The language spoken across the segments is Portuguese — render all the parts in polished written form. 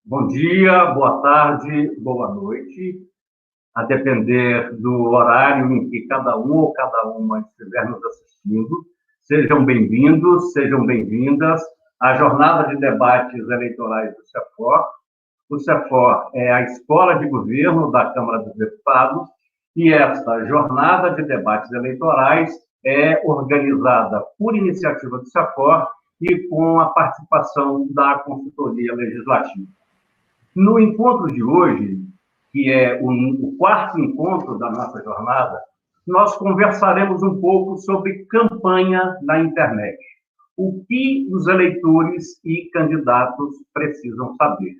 Bom dia, boa tarde, boa noite, a depender do horário em que cada um ou cada uma estiver nos assistindo. Sejam bem-vindos, sejam bem-vindas à jornada de debates eleitorais do CEFOR. O CEFOR é a Escola de Governo da Câmara dos Deputados e esta jornada de debates eleitorais é organizada por iniciativa do CEFOR e com a participação da Consultoria Legislativa. No encontro de hoje, que é o quarto encontro da nossa jornada, nós conversaremos um pouco sobre campanha na internet. O que os eleitores e candidatos precisam saber.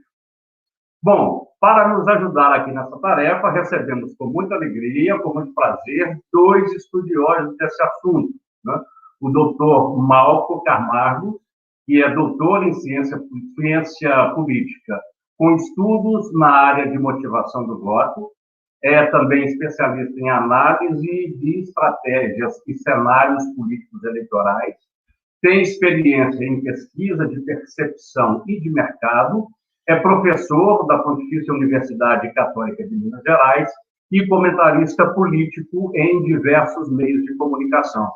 Bom, para nos ajudar aqui nessa tarefa, recebemos com muita alegria, com muito prazer, dois estudiosos desse assunto, né? O doutor Malco Camargo, que é doutor em ciência política, com estudos na área de motivação do voto, é também especialista em análise de estratégias e cenários políticos eleitorais, tem experiência em pesquisa de percepção e de mercado, é professor da Pontifícia Universidade Católica de Minas Gerais e comentarista político em diversos meios de comunicação.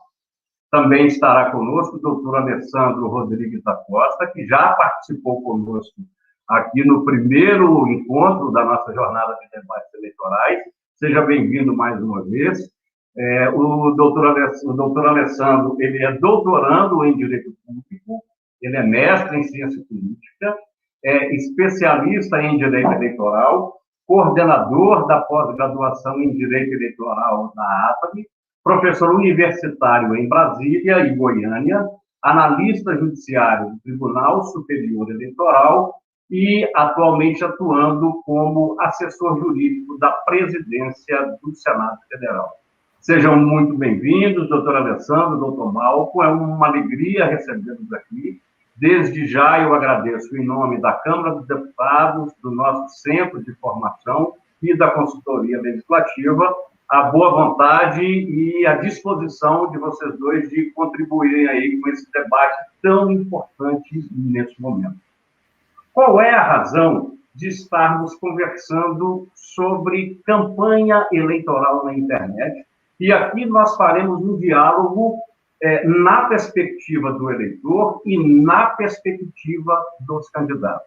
Também estará conosco o doutor Alessandro Rodrigues da Costa, que já participou conosco aqui no primeiro encontro da nossa jornada de debates eleitorais. Seja bem-vindo mais uma vez. O doutor Alessandro, ele é doutorando em Direito Público, ele é mestre em Ciência Política, é especialista em Direito Eleitoral, coordenador da pós-graduação em Direito Eleitoral na APAB, professor universitário em Brasília e Goiânia, analista judiciário do Tribunal Superior Eleitoral e atualmente atuando como assessor jurídico da presidência do Senado Federal. Sejam muito bem-vindos, doutor Alessandro, doutor Malco, é uma alegria recebê-los aqui. Desde já eu agradeço em nome da Câmara dos Deputados, do nosso Centro de Formação e da Consultoria Legislativa, a boa vontade e a disposição de vocês dois de contribuírem aí com esse debate tão importante nesse momento. Qual é a razão de estarmos conversando sobre campanha eleitoral na internet? E aqui nós faremos um diálogo na perspectiva do eleitor e na perspectiva dos candidatos.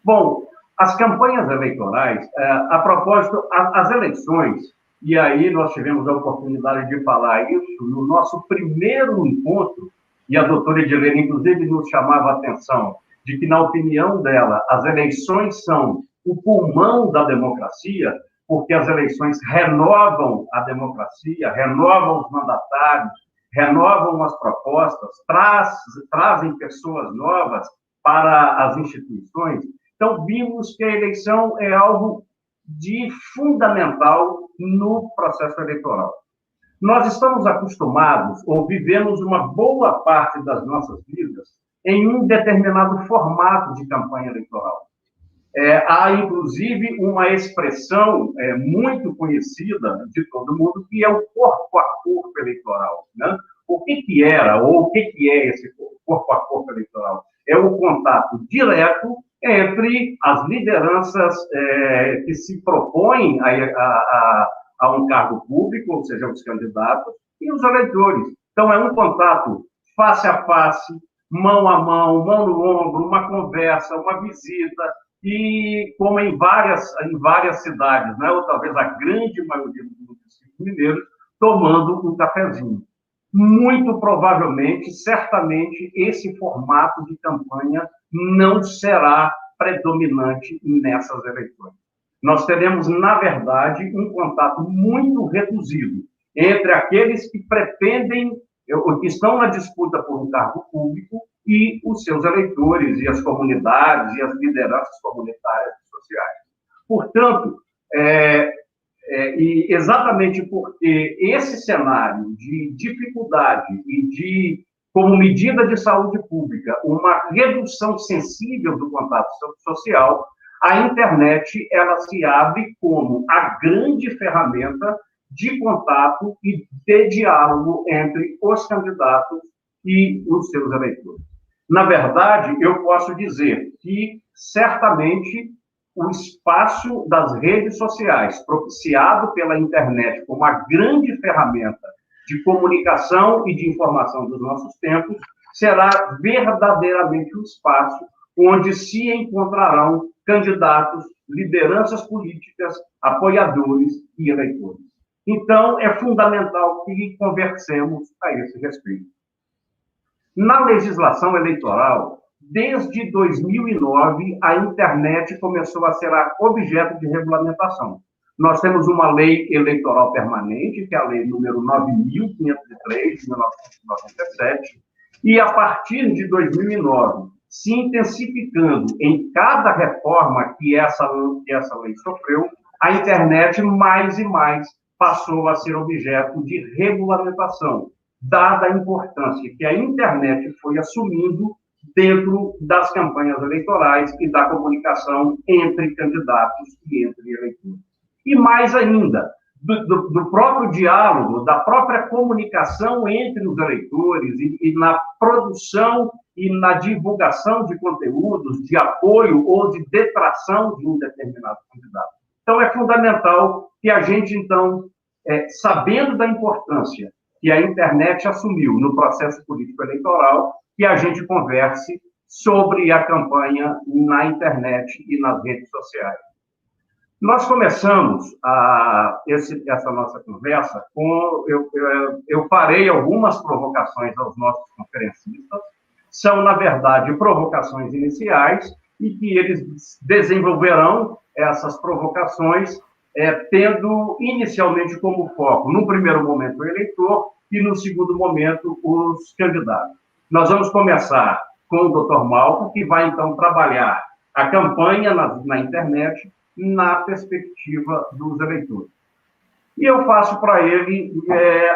Bom, as campanhas eleitorais, a propósito, as eleições, e aí nós tivemos a oportunidade de falar isso no nosso primeiro encontro, e a doutora Edilene, inclusive, nos chamava a atenção de que, na opinião dela, as eleições são o pulmão da democracia, porque as eleições renovam a democracia, renovam os mandatários, renovam as propostas, trazem pessoas novas para as instituições. Então, vimos que a eleição é algo de fundamental no processo eleitoral. Nós estamos acostumados, ou vivemos uma boa parte das nossas vidas, em um determinado formato de campanha eleitoral. Há, inclusive, uma expressão muito conhecida de todo mundo, que é o corpo a corpo eleitoral, né? O que era, ou o que é esse corpo a corpo eleitoral? É o contato direto entre as lideranças que se propõem a um cargo público, ou seja, os candidatos, e os eleitores. Então, é um contato face a face, mão a mão, mão no ombro, uma conversa, uma visita, e como em várias cidades, né, ou talvez a grande maioria dos municípios mineiros, tomando um cafezinho. Muito provavelmente, certamente, esse formato de campanha não será predominante nessas eleições. Nós teremos, na verdade, um contato muito reduzido entre aqueles que pretendem, ou que estão na disputa por um cargo público, e os seus eleitores, e as comunidades, e as lideranças comunitárias e sociais. Portanto, e exatamente porque esse cenário de dificuldade e de, como medida de saúde pública, uma redução sensível do contato social, a internet ela se abre como a grande ferramenta de contato e de diálogo entre os candidatos e os seus eleitores. Na verdade, eu posso dizer que, certamente, o espaço das redes sociais, propiciado pela internet como uma grande ferramenta de comunicação e de informação dos nossos tempos, será verdadeiramente um espaço onde se encontrarão candidatos, lideranças políticas, apoiadores e eleitores. Então, é fundamental que conversemos a esse respeito. Na legislação eleitoral, desde 2009, a internet começou a ser objeto de regulamentação. Nós temos uma lei eleitoral permanente, que é a lei número 9.503, de 1997, e a partir de 2009, se intensificando em cada reforma que essa lei sofreu, a internet mais e mais passou a ser objeto de regulamentação, dada a importância que a internet foi assumindo dentro das campanhas eleitorais e da comunicação entre candidatos e entre eleitores. E mais ainda, do próprio diálogo, da própria comunicação entre os eleitores e na produção e na divulgação de conteúdos de apoio ou de detração de um determinado candidato. Então, é fundamental que a gente, então, sabendo da importância que a internet assumiu no processo político-eleitoral, que a gente converse sobre a campanha na internet e nas redes sociais. Nós começamos essa nossa conversa com... Eu farei algumas provocações aos nossos conferencistas, são, na verdade, provocações iniciais, e que eles desenvolverão essas provocações tendo inicialmente como foco, no primeiro momento, o eleitor e, no segundo momento, os candidatos. Nós vamos começar com o Dr. Malco, que vai, então, trabalhar a campanha na internet na perspectiva dos eleitores. E eu faço para ele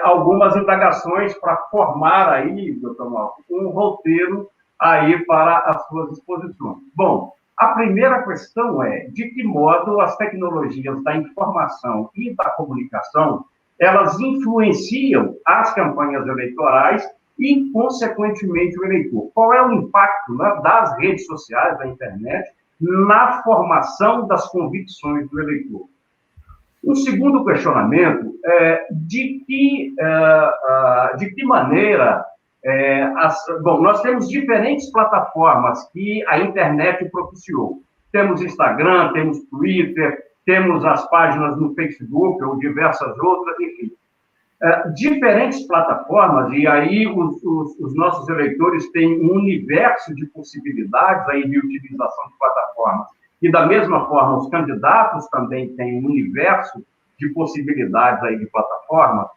algumas indagações para formar aí, Dr. Malco, um roteiro aí para as suas exposições. Bom, a primeira questão é de que modo as tecnologias da informação e da comunicação elas influenciam as campanhas eleitorais e, consequentemente, o eleitor. Qual é o impacto, né, das redes sociais, da internet, na formação das convicções do eleitor? Um segundo questionamento é de que maneira... Bom, nós temos diferentes plataformas que a internet propiciou. Temos Instagram, temos Twitter, temos as páginas no Facebook ou diversas outras, enfim. Diferentes plataformas, e aí os nossos eleitores têm um universo de possibilidades aí de utilização de plataformas. E, da mesma forma, os candidatos também têm um universo de possibilidades aí de plataformas.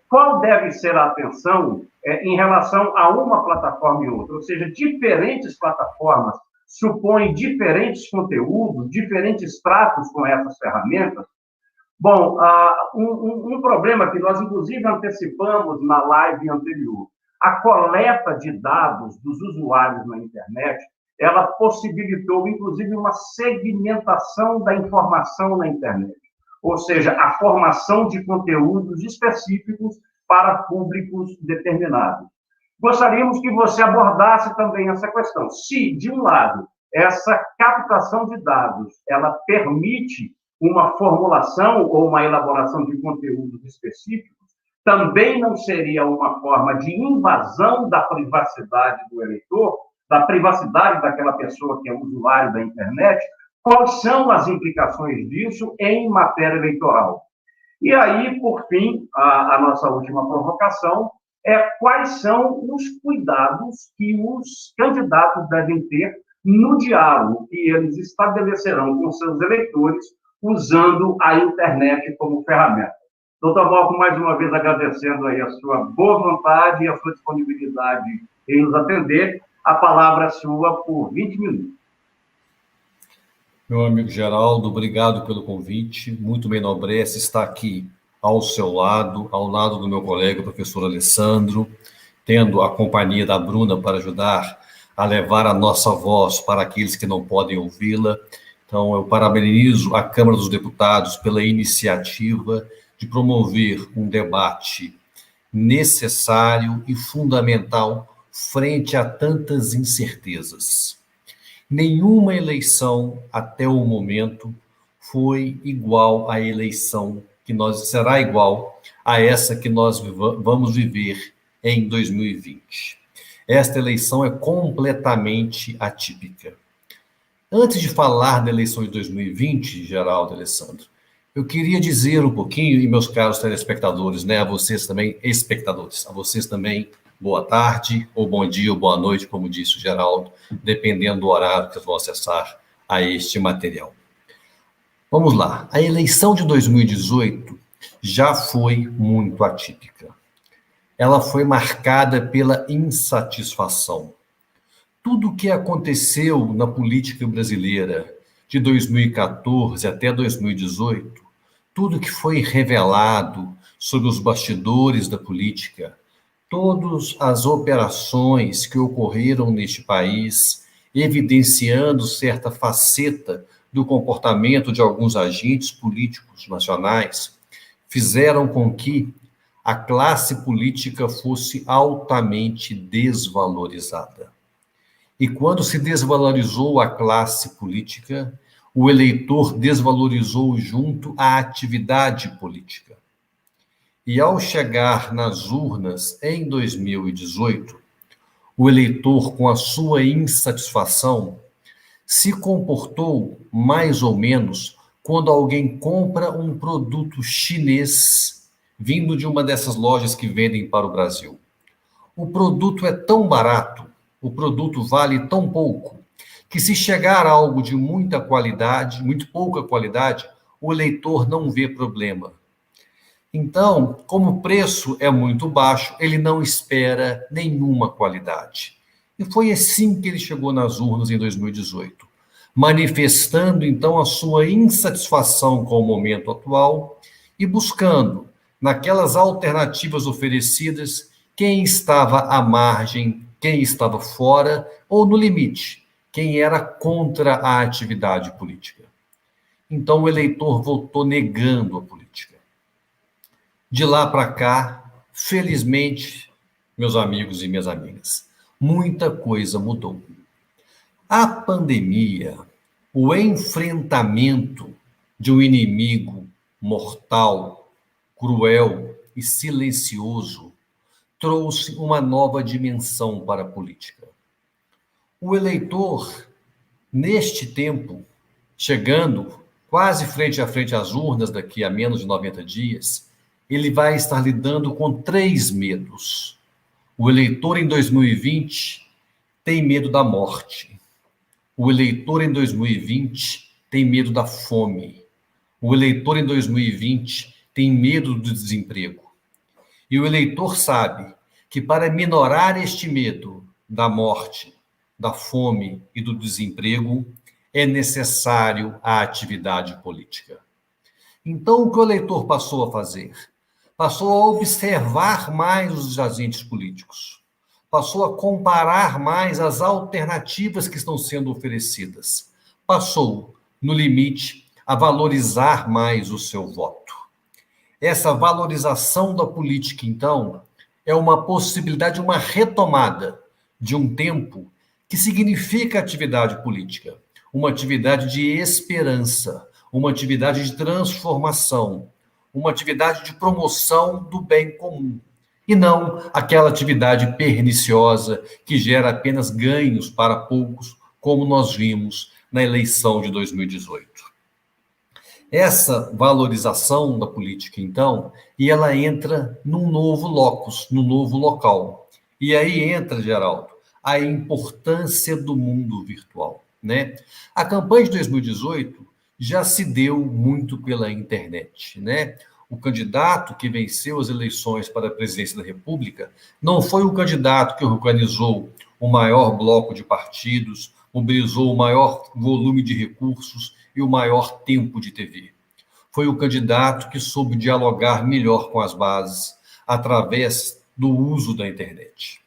Qual deve ser a atenção em relação a uma plataforma e outra? Ou seja, diferentes plataformas supõem diferentes conteúdos, diferentes tratos com essas ferramentas. Bom, um problema que nós, inclusive, antecipamos na live anterior, a coleta de dados dos usuários na internet, ela possibilitou, inclusive, uma segmentação da informação na internet. Ou seja, a formação de conteúdos específicos para públicos determinados. Gostaríamos que você abordasse também essa questão. Se, de um lado, essa captação de dados, ela permite uma formulação ou uma elaboração de conteúdos específicos, também não seria uma forma de invasão da privacidade do eleitor, da privacidade daquela pessoa que é usuário da internet? Quais são as implicações disso em matéria eleitoral? E aí, por fim, a nossa última provocação é quais são os cuidados que os candidatos devem ter no diálogo que eles estabelecerão com seus eleitores usando a internet como ferramenta. Doutor Malco, mais uma vez agradecendo aí a sua boa vontade e a sua disponibilidade em nos atender. A palavra é sua por 20 minutos. Meu amigo Geraldo, obrigado pelo convite. Muito me enobrece estar aqui ao seu lado, ao lado do meu colega, o professor Alessandro, tendo a companhia da Bruna para ajudar a levar a nossa voz para aqueles que não podem ouvi-la. Então, eu parabenizo a Câmara dos Deputados pela iniciativa de promover um debate necessário e fundamental, frente a tantas incertezas. Nenhuma eleição, até o momento, foi igual à eleição será igual a essa que nós vamos viver em 2020. Esta eleição é completamente atípica. Antes de falar da eleição de 2020, Geraldo, Alessandro, eu queria dizer um pouquinho, e meus caros telespectadores, né, a vocês também, espectadores, a vocês também, boa tarde, ou bom dia, ou boa noite, como disse o Geraldo, dependendo do horário que vocês vão acessar a este material. Vamos lá. A eleição de 2018 já foi muito atípica. Ela foi marcada pela insatisfação. Tudo o que aconteceu na política brasileira de 2014 até 2018, tudo que foi revelado sobre os bastidores da política, todas as operações que ocorreram neste país, evidenciando certa faceta do comportamento de alguns agentes políticos nacionais, fizeram com que a classe política fosse altamente desvalorizada. E quando se desvalorizou a classe política, o eleitor desvalorizou junto a atividade política. E ao chegar nas urnas em 2018, o eleitor, com a sua insatisfação, se comportou mais ou menos quando alguém compra um produto chinês vindo de uma dessas lojas que vendem para o Brasil. O produto é tão barato, o produto vale tão pouco, que se chegar algo de muita qualidade, muito pouca qualidade, o eleitor não vê problema. Então, como o preço é muito baixo, ele não espera nenhuma qualidade. E foi assim que ele chegou nas urnas em 2018, manifestando então a sua insatisfação com o momento atual e buscando, naquelas alternativas oferecidas, quem estava à margem, quem estava fora ou no limite, quem era contra a atividade política. Então o eleitor votou negando a política. De lá para cá, felizmente, meus amigos e minhas amigas, muita coisa mudou. A pandemia, o enfrentamento de um inimigo mortal, cruel e silencioso, trouxe uma nova dimensão para a política. O eleitor, neste tempo, chegando quase frente a frente às urnas daqui a menos de 90 dias, ele vai estar lidando com 3 medos. O eleitor em 2020 tem medo da morte. O eleitor em 2020 tem medo da fome. O eleitor em 2020 tem medo do desemprego. E o eleitor sabe que para minorar este medo da morte, da fome e do desemprego, é necessário a atividade política. Então, o que o eleitor passou a fazer? Passou a observar mais os agentes políticos, passou a comparar mais as alternativas que estão sendo oferecidas, passou, no limite, a valorizar mais o seu voto. Essa valorização da política, então, é uma possibilidade, uma retomada de um tempo que significa atividade política, uma atividade de esperança, uma atividade de transformação, uma atividade de promoção do bem comum, e não aquela atividade perniciosa que gera apenas ganhos para poucos, como nós vimos na eleição de 2018. Essa valorização da política, então, e ela entra num novo locus, num novo local. E aí entra, Geraldo, a importância do mundo virtual, né? A campanha de 2018 já se deu muito pela internet, né? O candidato que venceu as eleições para a presidência da República não foi o candidato que organizou o maior bloco de partidos, mobilizou o maior volume de recursos e o maior tempo de TV. Foi o candidato que soube dialogar melhor com as bases através do uso da internet.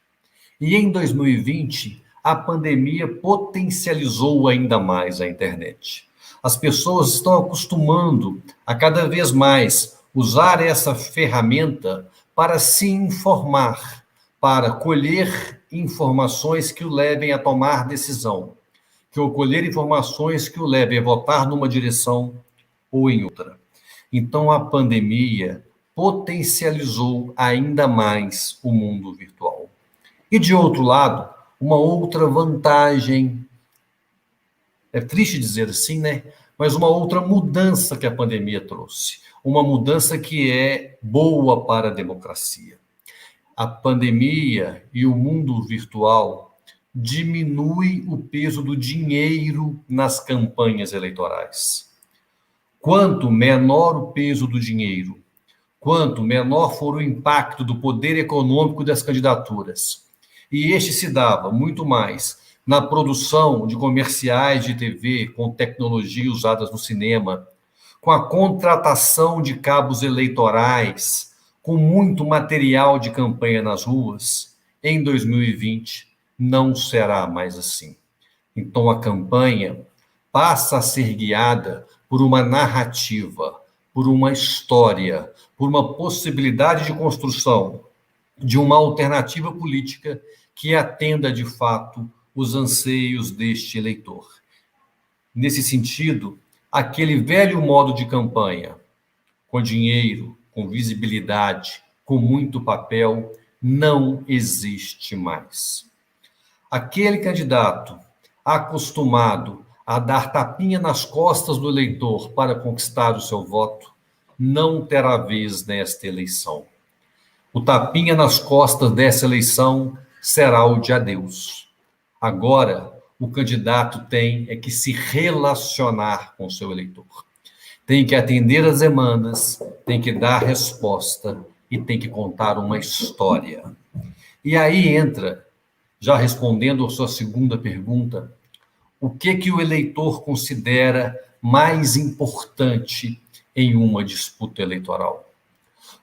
E em 2020, a pandemia potencializou ainda mais a internet. As pessoas estão acostumando a cada vez mais usar essa ferramenta para se informar, para colher informações que o levem a tomar decisão, que ao colher informações que o levem a votar numa direção ou em outra. Então, a pandemia potencializou ainda mais o mundo virtual. E, de outro lado, uma outra vantagem, é triste dizer assim, né? Mas uma outra mudança que a pandemia trouxe. Uma mudança que é boa para a democracia. A pandemia e o mundo virtual diminui o peso do dinheiro nas campanhas eleitorais. Quanto menor o peso do dinheiro, quanto menor for o impacto do poder econômico das candidaturas, e este se dava muito mais na produção de comerciais de TV com tecnologia usadas no cinema, com a contratação de cabos eleitorais, com muito material de campanha nas ruas, em 2020 não será mais assim. Então a campanha passa a ser guiada por uma narrativa, por uma história, por uma possibilidade de construção de uma alternativa política que atenda de fato os anseios deste eleitor. Nesse sentido, aquele velho modo de campanha, com dinheiro, com visibilidade, com muito papel, não existe mais. Aquele candidato acostumado a dar tapinha nas costas do eleitor para conquistar o seu voto, não terá vez nesta eleição. O tapinha nas costas dessa eleição será o de adeus. Agora, o candidato tem que se relacionar com o seu eleitor. Tem que atender às demandas, tem que dar resposta e tem que contar uma história. E aí entra, já respondendo a sua segunda pergunta, o que o eleitor considera mais importante em uma disputa eleitoral?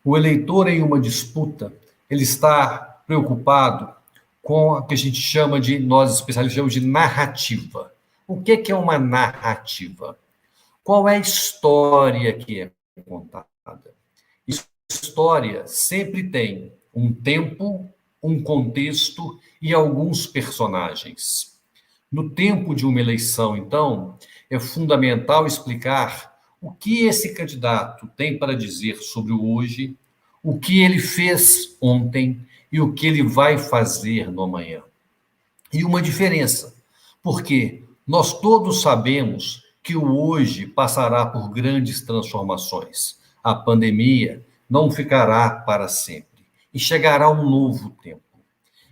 O eleitor em uma disputa, ele está preocupado com o que a gente chama de, nós especialistas chamamos de narrativa. O que é uma narrativa? Qual é a história que é contada? História sempre tem um tempo, um contexto e alguns personagens. No tempo de uma eleição, então, é fundamental explicar o que esse candidato tem para dizer sobre o hoje, o que ele fez ontem e o que ele vai fazer no amanhã. E uma diferença, porque nós todos sabemos que o hoje passará por grandes transformações. A pandemia não ficará para sempre e chegará um novo tempo.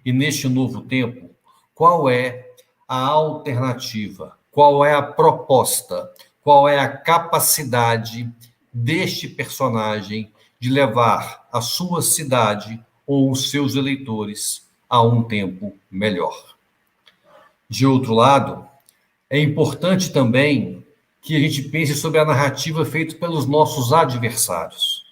E neste novo tempo, qual é a alternativa? Qual é a proposta? Qual é a capacidade deste personagem de levar a sua cidade ou os seus eleitores a um tempo melhor? De outro lado, é importante também que a gente pense sobre a narrativa feita pelos nossos adversários.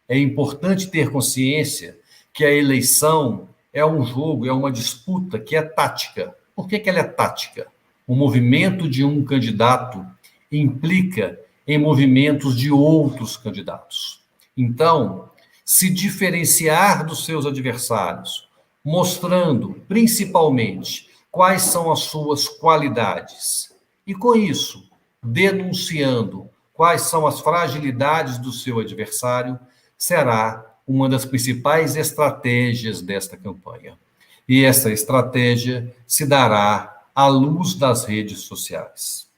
É importante ter consciência que a eleição é um jogo, é uma disputa que é tática. Por que ela é tática? O movimento de um candidato implica em movimentos de outros candidatos. Então, se diferenciar dos seus adversários, mostrando, principalmente, quais são as suas qualidades, e, com isso, denunciando quais são as fragilidades do seu adversário, será uma das principais estratégias desta campanha. E essa estratégia se dará à luz das redes sociais.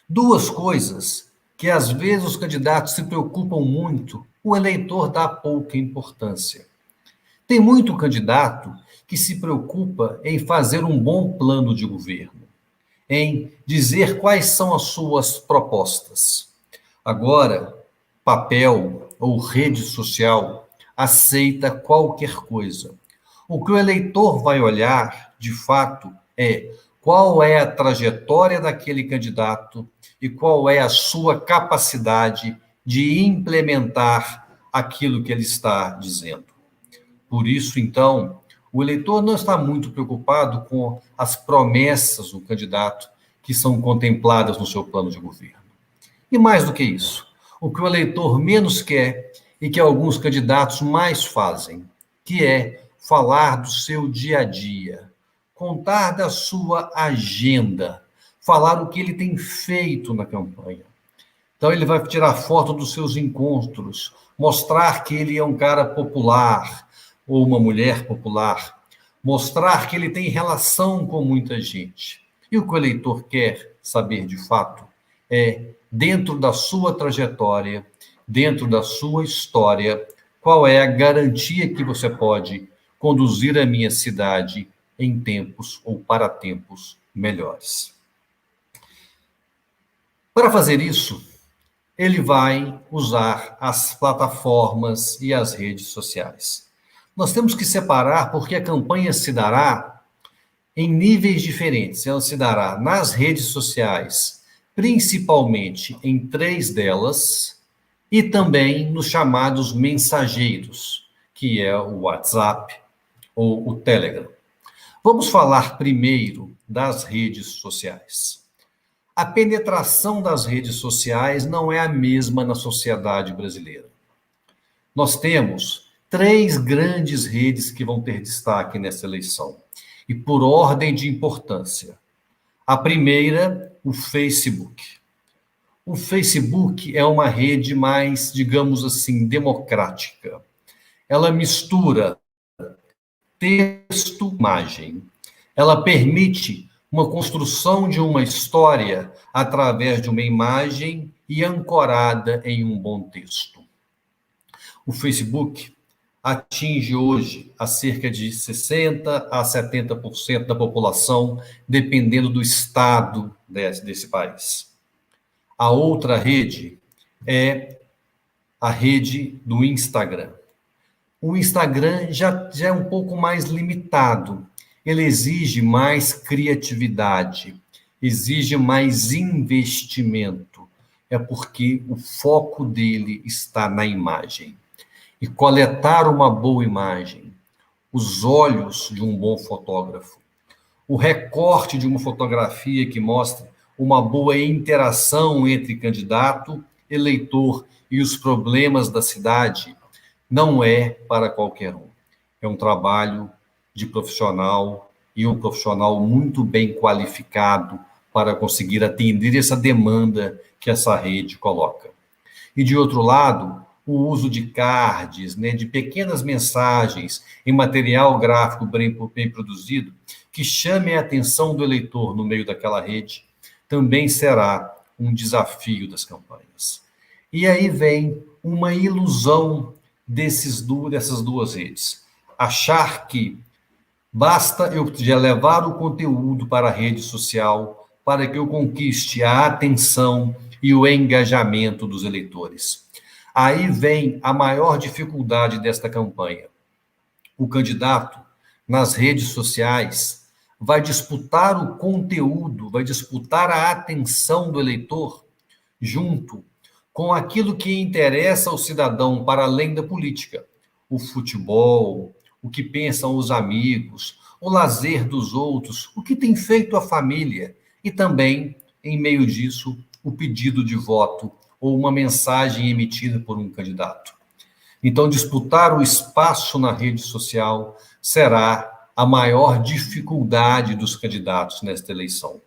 Duas coisas que, às vezes, os candidatos se preocupam muito, o eleitor dá pouca importância. Tem muito candidato que se preocupa em fazer um bom plano de governo, em dizer quais são as suas propostas. Agora, papel ou rede social aceita qualquer coisa. O que o eleitor vai olhar, de fato, é qual é a trajetória daquele candidato e qual é a sua capacidade de implementar aquilo que ele está dizendo. Por isso, então, o eleitor não está muito preocupado com as promessas do candidato que são contempladas no seu plano de governo. E mais do que isso, o que o eleitor menos quer e que alguns candidatos mais fazem, que é falar do seu dia a dia, contar da sua agenda, falar o que ele tem feito na campanha. Então, ele vai tirar foto dos seus encontros, mostrar que ele é um cara popular ou uma mulher popular, mostrar que ele tem relação com muita gente. E o que o eleitor quer saber de fato é, dentro da sua trajetória, dentro da sua história, qual é a garantia que você pode conduzir a minha cidade em tempos ou para tempos melhores. Para fazer isso, ele vai usar as plataformas e as redes sociais. Nós temos que separar porque a campanha se dará em níveis diferentes. Ela se dará nas redes sociais, principalmente em 3 delas, e também nos chamados mensageiros, que é o WhatsApp ou o Telegram. Vamos falar primeiro das redes sociais. A penetração das redes sociais não é a mesma na sociedade brasileira. Nós temos 3 grandes redes que vão ter destaque nessa eleição, e por ordem de importância. A primeira, o Facebook. O Facebook é uma rede mais, digamos assim, democrática. Ela mistura texto e imagem. Ela permite uma construção de uma história através de uma imagem e ancorada em um bom texto. O Facebook atinge hoje a cerca de 60% a 70% da população, dependendo do estado desse país. A outra rede é a rede do Instagram. O Instagram já é um pouco mais limitado. Ele exige mais criatividade, exige mais investimento. É porque o foco dele está na imagem. E coletar uma boa imagem, os olhos de um bom fotógrafo, o recorte de uma fotografia que mostre uma boa interação entre candidato, eleitor e os problemas da cidade, não é para qualquer um. É um trabalho de profissional e um profissional muito bem qualificado para conseguir atender essa demanda que essa rede coloca. E, de outro lado, o uso de cards, de pequenas mensagens em material gráfico bem produzido, que chame a atenção do eleitor no meio daquela rede, também será um desafio das campanhas. E aí vem uma ilusão dessas 2 redes. Achar que basta eu já levar o conteúdo para a rede social para que eu conquiste a atenção e o engajamento dos eleitores. Aí vem a maior dificuldade desta campanha. O candidato, nas redes sociais, vai disputar o conteúdo, vai disputar a atenção do eleitor junto com aquilo que interessa ao cidadão para além da política. O futebol, o que pensam os amigos, o lazer dos outros, o que tem feito a família e também, em meio disso, o pedido de voto ou uma mensagem emitida por um candidato. Então, disputar o espaço na rede social será a maior dificuldade dos candidatos nesta eleição.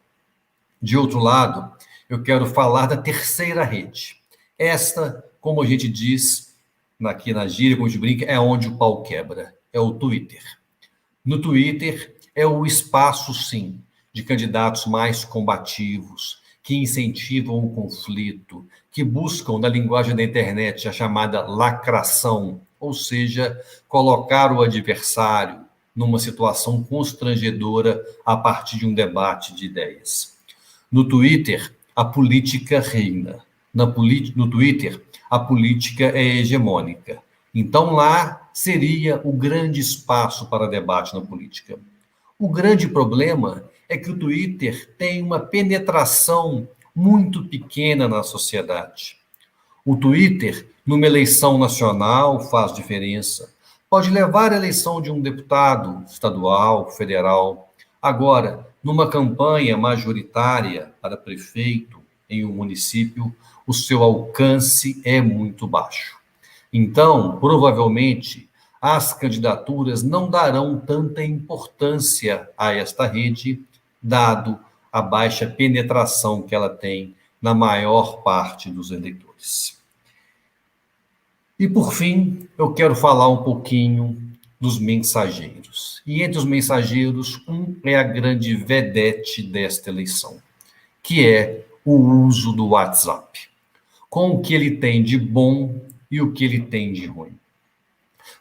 De outro lado, eu quero falar da terceira rede. Esta, como a gente diz aqui na gíria, como a gente brinca, é onde o pau quebra, é o Twitter. No Twitter é o espaço, sim, de candidatos mais combativos, que incentivam o conflito, que buscam, na linguagem da internet, a chamada lacração, ou seja, colocar o adversário numa situação constrangedora a partir de um debate de ideias. No Twitter, a política reina. No Twitter, a política é hegemônica. Então, lá seria o grande espaço para debate na política. O grande problema é que o Twitter tem uma penetração muito pequena na sociedade. O Twitter, numa eleição nacional, faz diferença. Pode levar a eleição de um deputado estadual, federal. Agora, numa campanha majoritária para prefeito em um município, o seu alcance é muito baixo. Então, provavelmente, as candidaturas não darão tanta importância a esta rede, dado a baixa penetração que ela tem na maior parte dos eleitores. E, por fim, eu quero falar um pouquinho dos mensageiros. E entre os mensageiros, um é a grande vedete desta eleição, que é o uso do WhatsApp, com o que ele tem de bom e o que ele tem de ruim.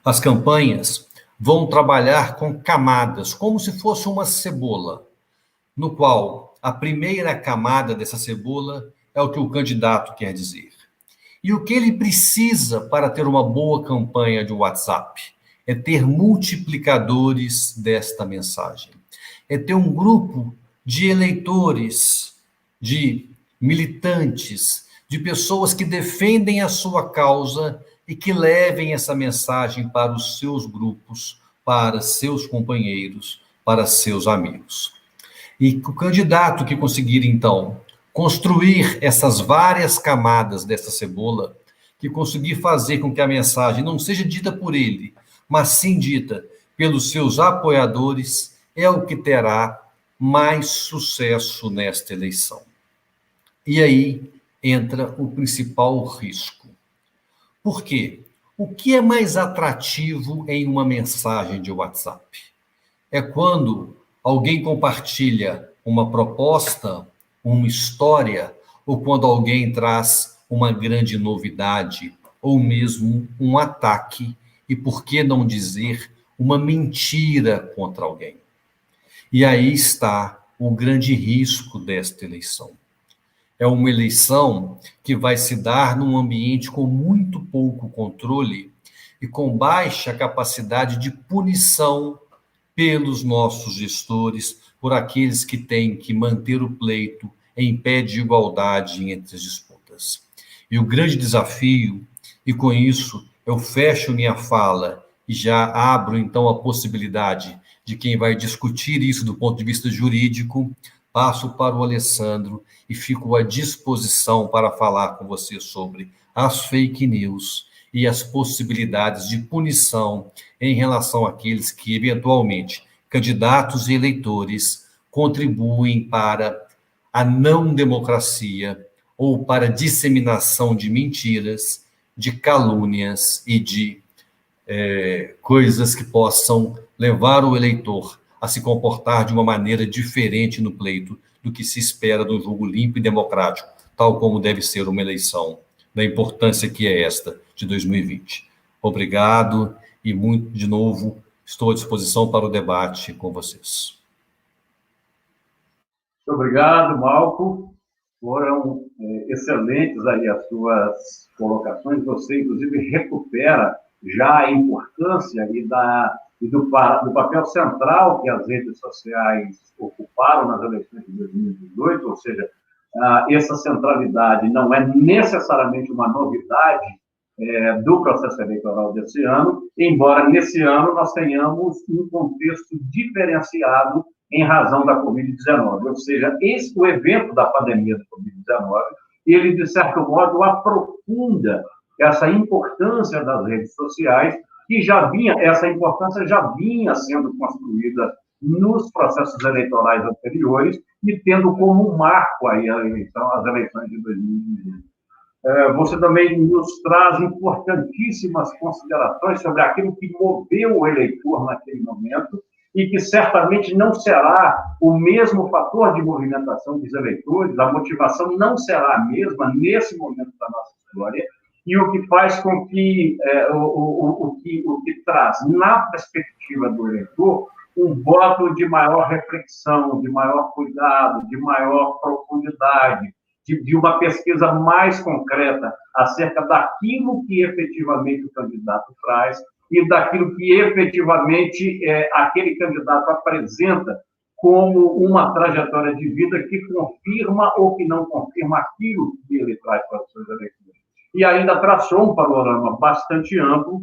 As campanhas vão trabalhar com camadas, como se fosse uma cebola, no qual a primeira camada dessa cebola é o que o candidato quer dizer. E o que ele precisa para ter uma boa campanha de WhatsApp é ter multiplicadores desta mensagem. É ter um grupo de eleitores, de militantes, de pessoas que defendem a sua causa e que levem essa mensagem para os seus grupos, para seus companheiros, para seus amigos. E o candidato que conseguir, então, construir essas várias camadas dessa cebola, que conseguir fazer com que a mensagem não seja dita por ele, mas sim dita pelos seus apoiadores, é o que terá mais sucesso nesta eleição. E aí entra o principal risco. Por quê? O que é mais atrativo em uma mensagem de WhatsApp? É quando alguém compartilha uma proposta, uma história, ou quando alguém traz uma grande novidade, ou mesmo um ataque, e por que não dizer uma mentira contra alguém. E aí está o grande risco desta eleição. É uma eleição que vai se dar num ambiente com muito pouco controle e com baixa capacidade de punição pelos nossos gestores, por aqueles que têm que manter o pleito em pé de igualdade entre as disputas. E o grande desafio, e com isso eu fecho minha fala e já abro então a possibilidade de quem vai discutir isso do ponto de vista jurídico, passo para o Alessandro e fico à disposição para falar com você sobre as fake news e as possibilidades de punição em relação àqueles que, eventualmente, candidatos e eleitores, contribuem para a não democracia ou para a disseminação de mentiras, de calúnias e de coisas que possam levar o eleitor a se comportar de uma maneira diferente no pleito do que se espera de um jogo limpo e democrático, tal como deve ser uma eleição, da importância que é esta de 2020. Obrigado e, muito de novo, estou à disposição para o debate com vocês. Muito obrigado, Malco. Foram excelentes aí as suas colocações. Você, inclusive, recupera já a importância do papel central que as redes sociais ocuparam nas eleições de 2018, ou seja, essa centralidade não é necessariamente uma novidade do processo eleitoral desse ano, embora nesse ano nós tenhamos um contexto diferenciado em razão da Covid-19, ou seja, o evento da pandemia da Covid-19, ele, de certo modo, aprofunda essa importância das redes sociais, que essa importância já vinha sendo construída nos processos eleitorais anteriores e tendo como marco aí as eleições de 2020. Você também nos traz importantíssimas considerações sobre aquilo que moveu o eleitor naquele momento e que certamente não será o mesmo fator de movimentação dos eleitores, a motivação não será a mesma nesse momento da nossa história, e o que faz com que, o que traz, na perspectiva do eleitor, um voto de maior reflexão, de maior cuidado, de maior profundidade, de uma pesquisa mais concreta acerca daquilo que efetivamente o candidato traz e daquilo que efetivamente aquele candidato apresenta como uma trajetória de vida que confirma ou que não confirma aquilo que ele traz para os seus eleitores. E ainda traçou um panorama bastante amplo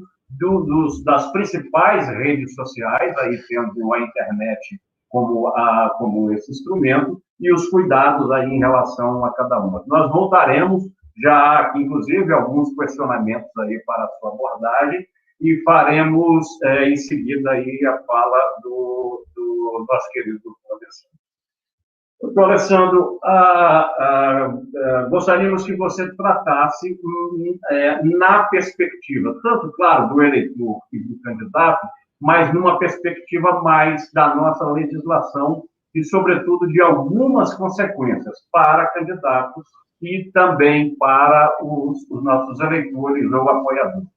das principais redes sociais, aí tendo a internet como esse instrumento, e os cuidados aí em relação a cada uma. Nós voltaremos já aqui, inclusive, alguns questionamentos aí para a sua abordagem, e faremos, em seguida, aí, a fala do nosso querido Alessandro. Doutor Alessandro, gostaríamos que você tratasse na perspectiva, tanto, claro, do eleitor e do candidato, mas numa perspectiva mais da nossa legislação e, sobretudo, de algumas consequências para candidatos e também para os nossos eleitores ou apoiadores.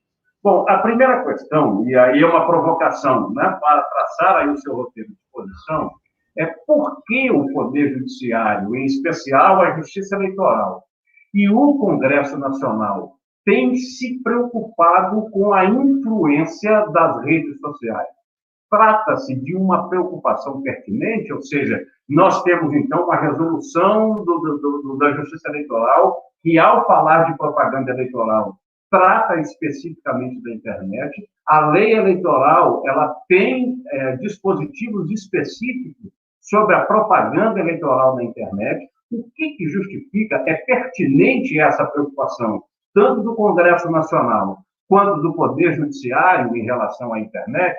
Bom, a primeira questão, e aí é uma provocação, né, para traçar aí o seu roteiro de posição, é por que o Poder Judiciário, em especial a Justiça Eleitoral e o Congresso Nacional, tem se preocupado com a influência das redes sociais. Trata-se de uma preocupação pertinente, ou seja, nós temos, então, uma resolução da Justiça Eleitoral que, ao falar de propaganda eleitoral, trata especificamente da internet. A lei eleitoral ela tem dispositivos específicos sobre a propaganda eleitoral na internet. O que justifica, é pertinente essa preocupação, tanto do Congresso Nacional quanto do Poder Judiciário em relação à internet?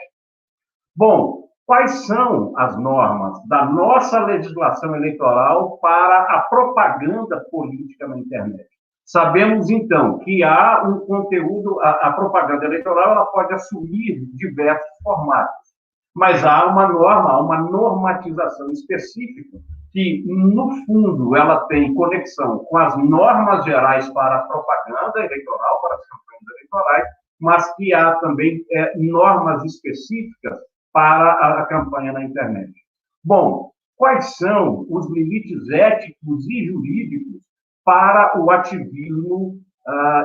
Bom, quais são as normas da nossa legislação eleitoral para a propaganda política na internet? Sabemos, então, que há um conteúdo, a propaganda eleitoral ela pode assumir diversos formatos, mas há uma norma, há uma normatização específica que, no fundo, ela tem conexão com as normas gerais para a propaganda eleitoral, para as campanhas eleitorais, mas que há também normas específicas para a campanha na internet. Bom, quais são os limites éticos e jurídicos para o ativismo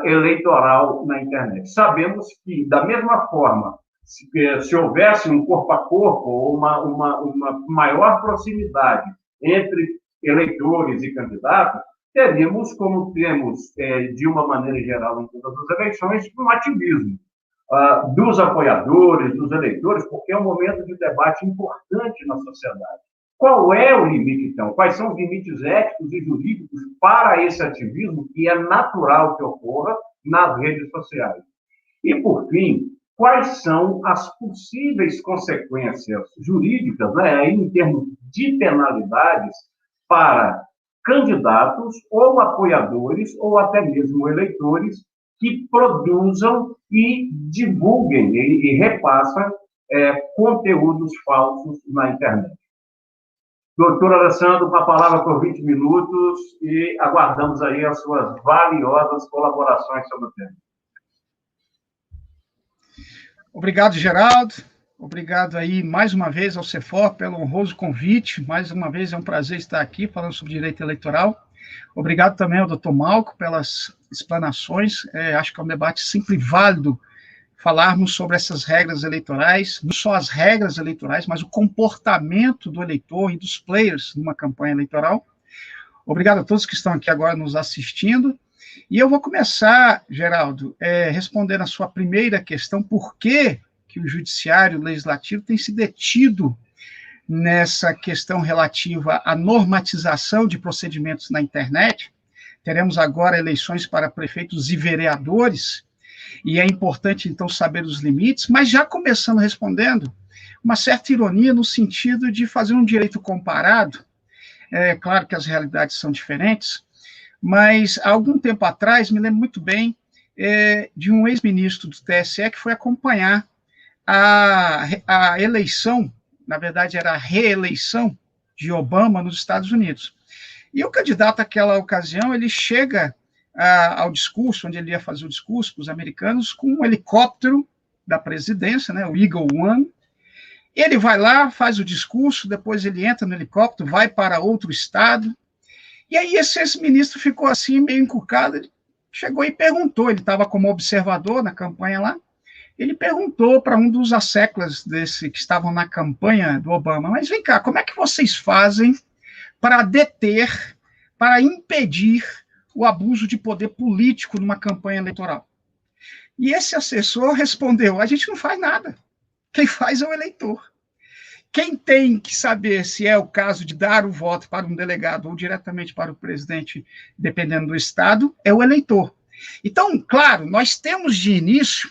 eleitoral na internet? Sabemos que, da mesma forma, se houvesse um corpo a corpo ou uma maior proximidade entre eleitores e candidatos, teríamos, como temos, de uma maneira geral, em todas as eleições, um ativismo dos apoiadores, dos eleitores, porque é um momento de debate importante na sociedade. Qual é o limite, então? Quais são os limites éticos e jurídicos para esse ativismo que é natural que ocorra nas redes sociais? E, por fim, quais são as possíveis consequências jurídicas, né, em termos de penalidades, para candidatos ou apoiadores ou até mesmo eleitores que produzam e divulguem e repassam conteúdos falsos na internet. Doutor Alessandro, com a palavra por 20 minutos e aguardamos aí as suas valiosas colaborações sobre o tema. Obrigado, Geraldo. Obrigado aí mais uma vez ao CEFOR pelo honroso convite. Mais uma vez é um prazer estar aqui falando sobre direito eleitoral. Obrigado também ao doutor Malco pelas explanações. Acho que é um debate sempre válido falarmos sobre essas regras eleitorais, não só as regras eleitorais, mas o comportamento do eleitor e dos players numa campanha eleitoral. Obrigado a todos que estão aqui agora nos assistindo. E eu vou começar, Geraldo, respondendo a sua primeira questão, por que o Judiciário Legislativo tem se detido nessa questão relativa à normatização de procedimentos na internet. Teremos agora eleições para prefeitos e vereadores, e é importante, então, saber os limites, mas já começando respondendo, uma certa ironia no sentido de fazer um direito comparado. É claro que as realidades são diferentes, mas há algum tempo atrás, me lembro muito bem de um ex-ministro do TSE que foi acompanhar a eleição, na verdade era a reeleição de Obama nos Estados Unidos. E o candidato naquela ocasião, ele chega ao discurso, onde ele ia fazer o discurso para os americanos, com um helicóptero da presidência, né, o Eagle One. Ele vai lá, faz o discurso, depois ele entra no helicóptero, vai para outro estado, e aí esse ministro ficou assim, meio encucado, ele chegou e perguntou, ele estava como observador na campanha lá, ele perguntou para um dos asseclas que estavam na campanha do Obama, mas vem cá, como é que vocês fazem para deter, para impedir o abuso de poder político numa campanha eleitoral? E esse assessor respondeu, a gente não faz nada, quem faz é o eleitor. Quem tem que saber se é o caso de dar o voto para um delegado ou diretamente para o presidente, dependendo do estado, é o eleitor. Então, claro, nós temos de início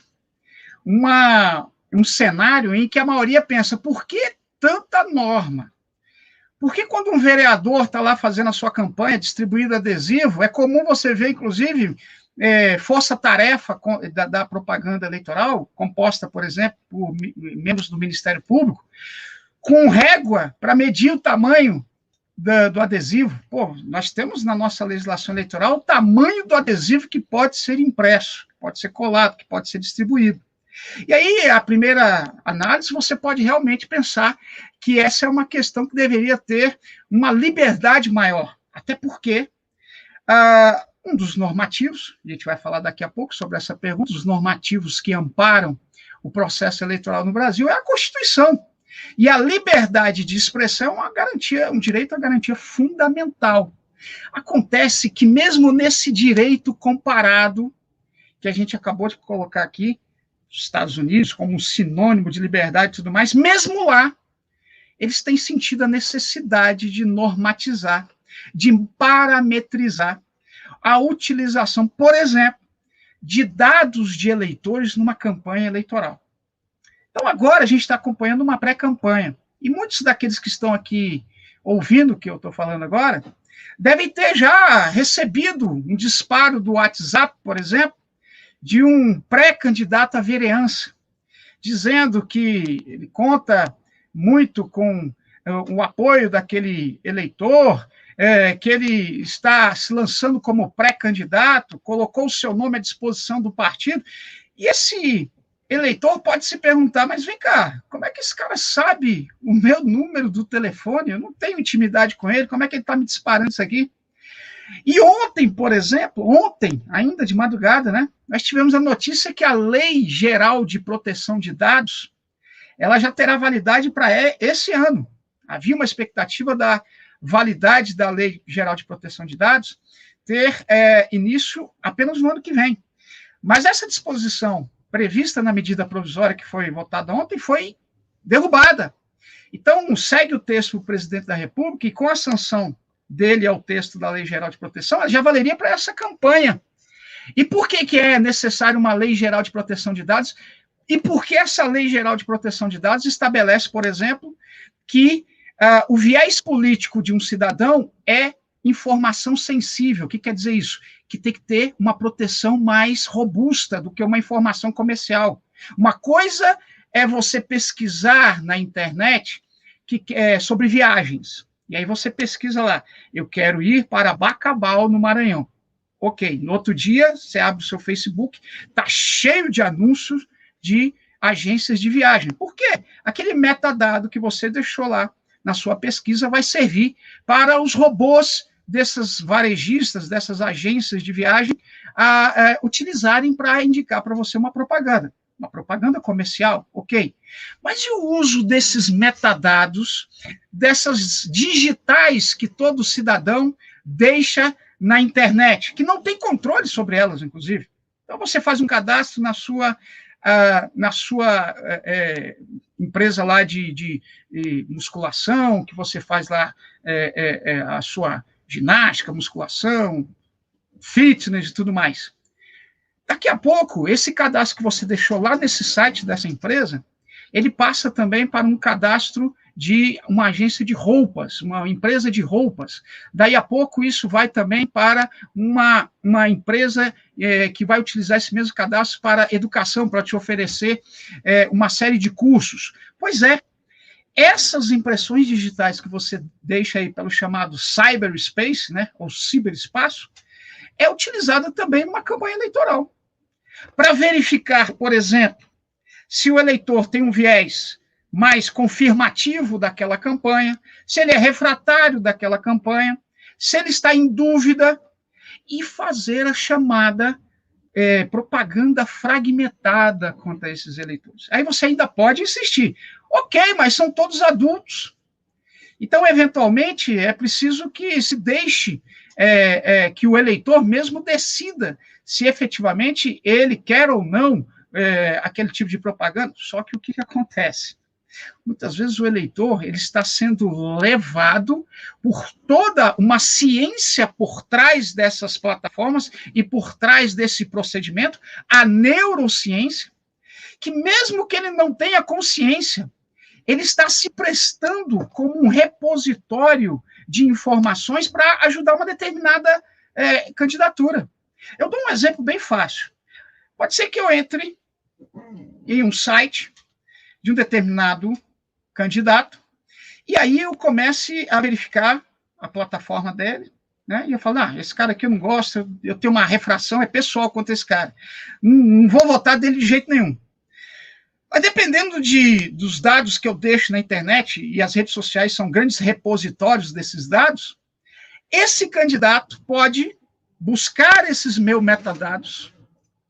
um cenário em que a maioria pensa, por que tanta norma? Porque quando um vereador está lá fazendo a sua campanha, distribuindo adesivo, é comum você ver, inclusive, força-tarefa da propaganda eleitoral, composta, por exemplo, por membros do Ministério Público, com régua para medir o tamanho do adesivo. Pô, nós temos na nossa legislação eleitoral o tamanho do adesivo que pode ser impresso, que pode ser colado, que pode ser distribuído. E aí, a primeira análise, você pode realmente pensar que essa é uma questão que deveria ter uma liberdade maior, até porque um dos normativos, a gente vai falar daqui a pouco sobre essa pergunta, os normativos que amparam o processo eleitoral no Brasil é a Constituição. E a liberdade de expressão é uma garantia, um direito à garantia fundamental. Acontece que mesmo nesse direito comparado, que a gente acabou de colocar aqui, Estados Unidos como um sinônimo de liberdade e tudo mais, mesmo lá, eles têm sentido a necessidade de normatizar, de parametrizar a utilização, por exemplo, de dados de eleitores numa campanha eleitoral. Então, agora a gente está acompanhando uma pré-campanha, e muitos daqueles que estão aqui ouvindo o que eu estou falando agora, devem ter já recebido um disparo do WhatsApp, por exemplo, de um pré-candidato à vereança, dizendo que ele conta muito com o apoio daquele eleitor, que ele está se lançando como pré-candidato, colocou o seu nome à disposição do partido, e esse eleitor pode se perguntar, mas vem cá, como é que esse cara sabe o meu número do telefone? Eu não tenho intimidade com ele, como é que ele está me disparando isso aqui? E ontem, por exemplo, ainda de madrugada, né, nós tivemos a notícia que a Lei Geral de Proteção de Dados, ela já terá validade para esse ano. Havia uma expectativa da validade da Lei Geral de Proteção de Dados ter início apenas no ano que vem. Mas essa disposição prevista na medida provisória que foi votada ontem foi derrubada. Então, segue o texto do presidente da República e com a sanção dele ao texto da Lei Geral de Proteção, ela já valeria para essa campanha. E por que é necessário uma Lei Geral de Proteção de Dados? E por que essa Lei Geral de Proteção de Dados estabelece, por exemplo, que o viés político de um cidadão é informação sensível? O que quer dizer isso? Que tem que ter uma proteção mais robusta do que uma informação comercial. Uma coisa é você pesquisar na internet sobre viagens. E aí você pesquisa lá, eu quero ir para Bacabal, no Maranhão. Ok, no outro dia, você abre o seu Facebook, está cheio de anúncios de agências de viagem. Por quê? Aquele metadado que você deixou lá na sua pesquisa vai servir para os robôs dessas varejistas, dessas agências de viagem, utilizarem para indicar para você uma propaganda comercial, ok. Mas e o uso desses metadados, dessas digitais que todo cidadão deixa na internet, que não tem controle sobre elas, inclusive? Então, você faz um cadastro na sua empresa lá de musculação, que você faz lá a sua ginástica, musculação, fitness e tudo mais. Daqui a pouco, esse cadastro que você deixou lá nesse site dessa empresa, ele passa também para um cadastro de uma agência de roupas, uma empresa de roupas. Daí a pouco, isso vai também para uma empresa que vai utilizar esse mesmo cadastro para educação, para te oferecer uma série de cursos. Pois é, essas impressões digitais que você deixa aí pelo chamado cyberspace, né, ou ciberespaço, é utilizada também numa campanha eleitoral. Para verificar, por exemplo, se o eleitor tem um viés mais confirmativo daquela campanha, se ele é refratário daquela campanha, se ele está em dúvida, e fazer a chamada propaganda fragmentada contra esses eleitores. Aí você ainda pode insistir. Ok, mas são todos adultos. Então, eventualmente, é preciso que se deixe que o eleitor mesmo decida se efetivamente ele quer ou não aquele tipo de propaganda. Só que o que acontece? Muitas vezes o eleitor ele está sendo levado por toda uma ciência por trás dessas plataformas e por trás desse procedimento, a neurociência, que mesmo que ele não tenha consciência, ele está se prestando como um repositório de informações para ajudar uma determinada candidatura. Eu dou um exemplo bem fácil. Pode ser que eu entre em um site de um determinado candidato, e aí eu comece a verificar a plataforma dele, né? E eu falo, esse cara aqui eu não gosto, eu tenho uma refração, é pessoal contra esse cara. Não vou votar dele de jeito nenhum. Mas dependendo dos dados que eu deixo na internet, e as redes sociais são grandes repositórios desses dados, esse candidato pode buscar esses meus metadados,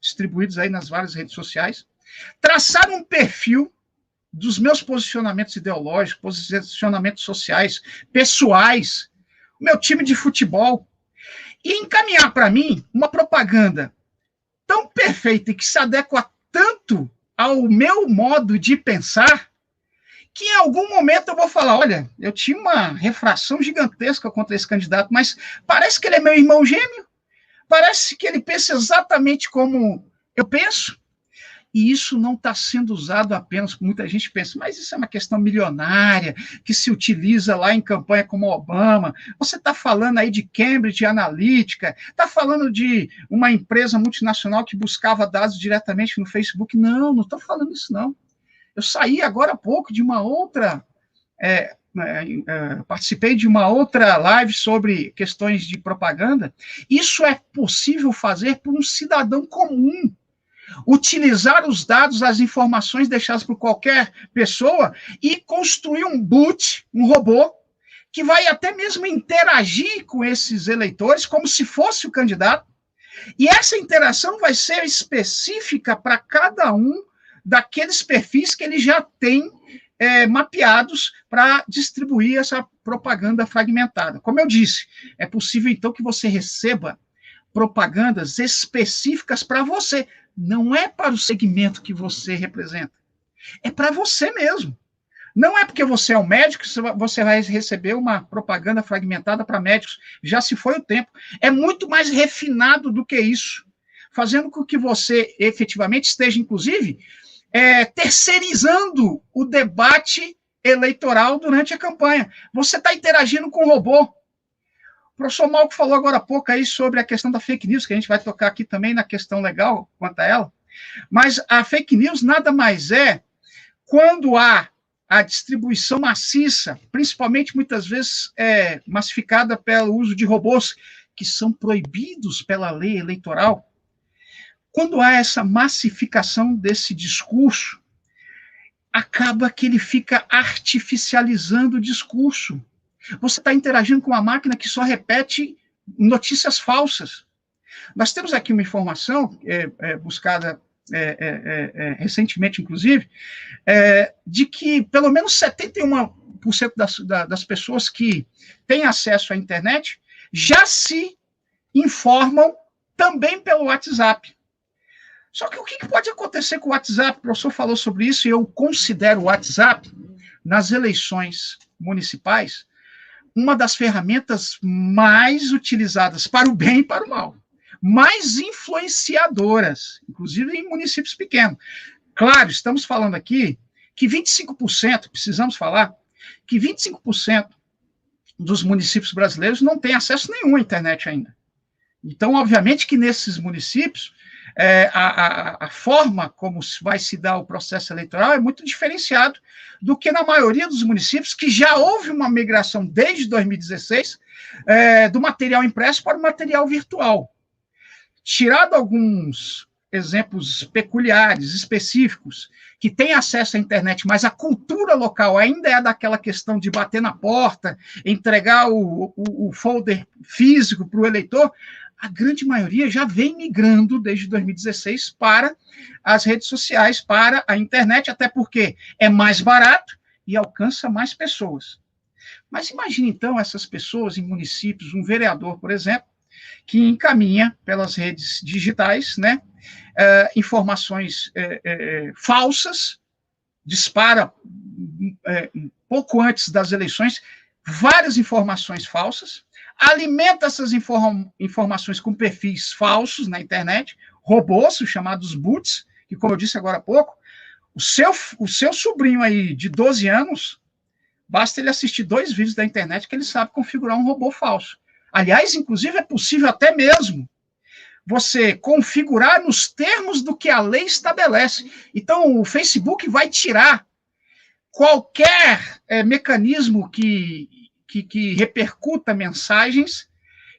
distribuídos aí nas várias redes sociais, traçar um perfil dos meus posicionamentos ideológicos, posicionamentos sociais, pessoais, meu time de futebol, e encaminhar para mim uma propaganda tão perfeita e que se adequa tanto ao meu modo de pensar, que em algum momento eu vou falar, olha, eu tinha uma refração gigantesca contra esse candidato, mas parece que ele é meu irmão gêmeo, parece que ele pensa exatamente como eu penso, e isso não está sendo usado apenas, muita gente pensa, mas isso é uma questão milionária, que se utiliza lá em campanha como Obama. Você está falando aí de Cambridge Analytica, está falando de uma empresa multinacional que buscava dados diretamente no Facebook. Não estou falando isso, não. Eu saí agora há pouco de uma outra... participei de uma outra live sobre questões de propaganda. Isso é possível fazer por um cidadão comum. Utilizar os dados, as informações deixadas por qualquer pessoa e construir um bot, um robô, que vai até mesmo interagir com esses eleitores como se fosse o candidato. E essa interação vai ser específica para cada um daqueles perfis que ele já tem mapeados para distribuir essa propaganda fragmentada. Como eu disse, é possível, então, que você receba propagandas específicas para você. Não é para o segmento que você representa. É para você mesmo. Não é porque você é um médico que você vai receber uma propaganda fragmentada para médicos. Já se foi o tempo. É muito mais refinado do que isso. Fazendo com que você efetivamente esteja, inclusive, terceirizando o debate eleitoral durante a campanha. Você está interagindo com o robô. O professor Malco falou agora há pouco aí sobre a questão da fake news, que a gente vai tocar aqui também na questão legal quanto a ela, mas a fake news nada mais é quando há a distribuição maciça, principalmente muitas vezes massificada pelo uso de robôs, que são proibidos pela lei eleitoral. Quando há essa massificação desse discurso, acaba que ele fica artificializando o discurso. Você está interagindo com uma máquina que só repete notícias falsas. Nós temos aqui uma informação, buscada recentemente, inclusive, de que pelo menos 71% das pessoas que têm acesso à internet já se informam também pelo WhatsApp. Só que o que pode acontecer com o WhatsApp? O professor falou sobre isso, e eu considero o WhatsApp, nas eleições municipais, uma das ferramentas mais utilizadas para o bem e para o mal, mais influenciadoras, inclusive em municípios pequenos. Claro, estamos falando aqui que 25%, precisamos falar, que 25% dos municípios brasileiros não têm acesso nenhum à internet ainda. Então, obviamente que nesses municípios, a forma como vai se dar o processo eleitoral é muito diferenciado do que na maioria dos municípios, que já houve uma migração desde 2016 do material impresso para o material virtual. Tirado alguns exemplos peculiares, específicos, que têm acesso à internet, mas a cultura local ainda é daquela questão de bater na porta, entregar o folder físico para o eleitor, a grande maioria já vem migrando desde 2016 para as redes sociais, para a internet, até porque é mais barato e alcança mais pessoas. Mas imagine, então, essas pessoas em municípios, um vereador, por exemplo, que encaminha pelas redes digitais, né, informações falsas, dispara pouco antes das eleições várias informações falsas, alimenta essas informações com perfis falsos na internet, robôs, chamados bots, que, como eu disse agora há pouco, O seu sobrinho aí de 12 anos, basta ele assistir 2 vídeos da internet que ele sabe configurar um robô falso. Aliás, inclusive, é possível até mesmo você configurar nos termos do que a lei estabelece. Então, o Facebook vai tirar qualquer mecanismo que repercuta mensagens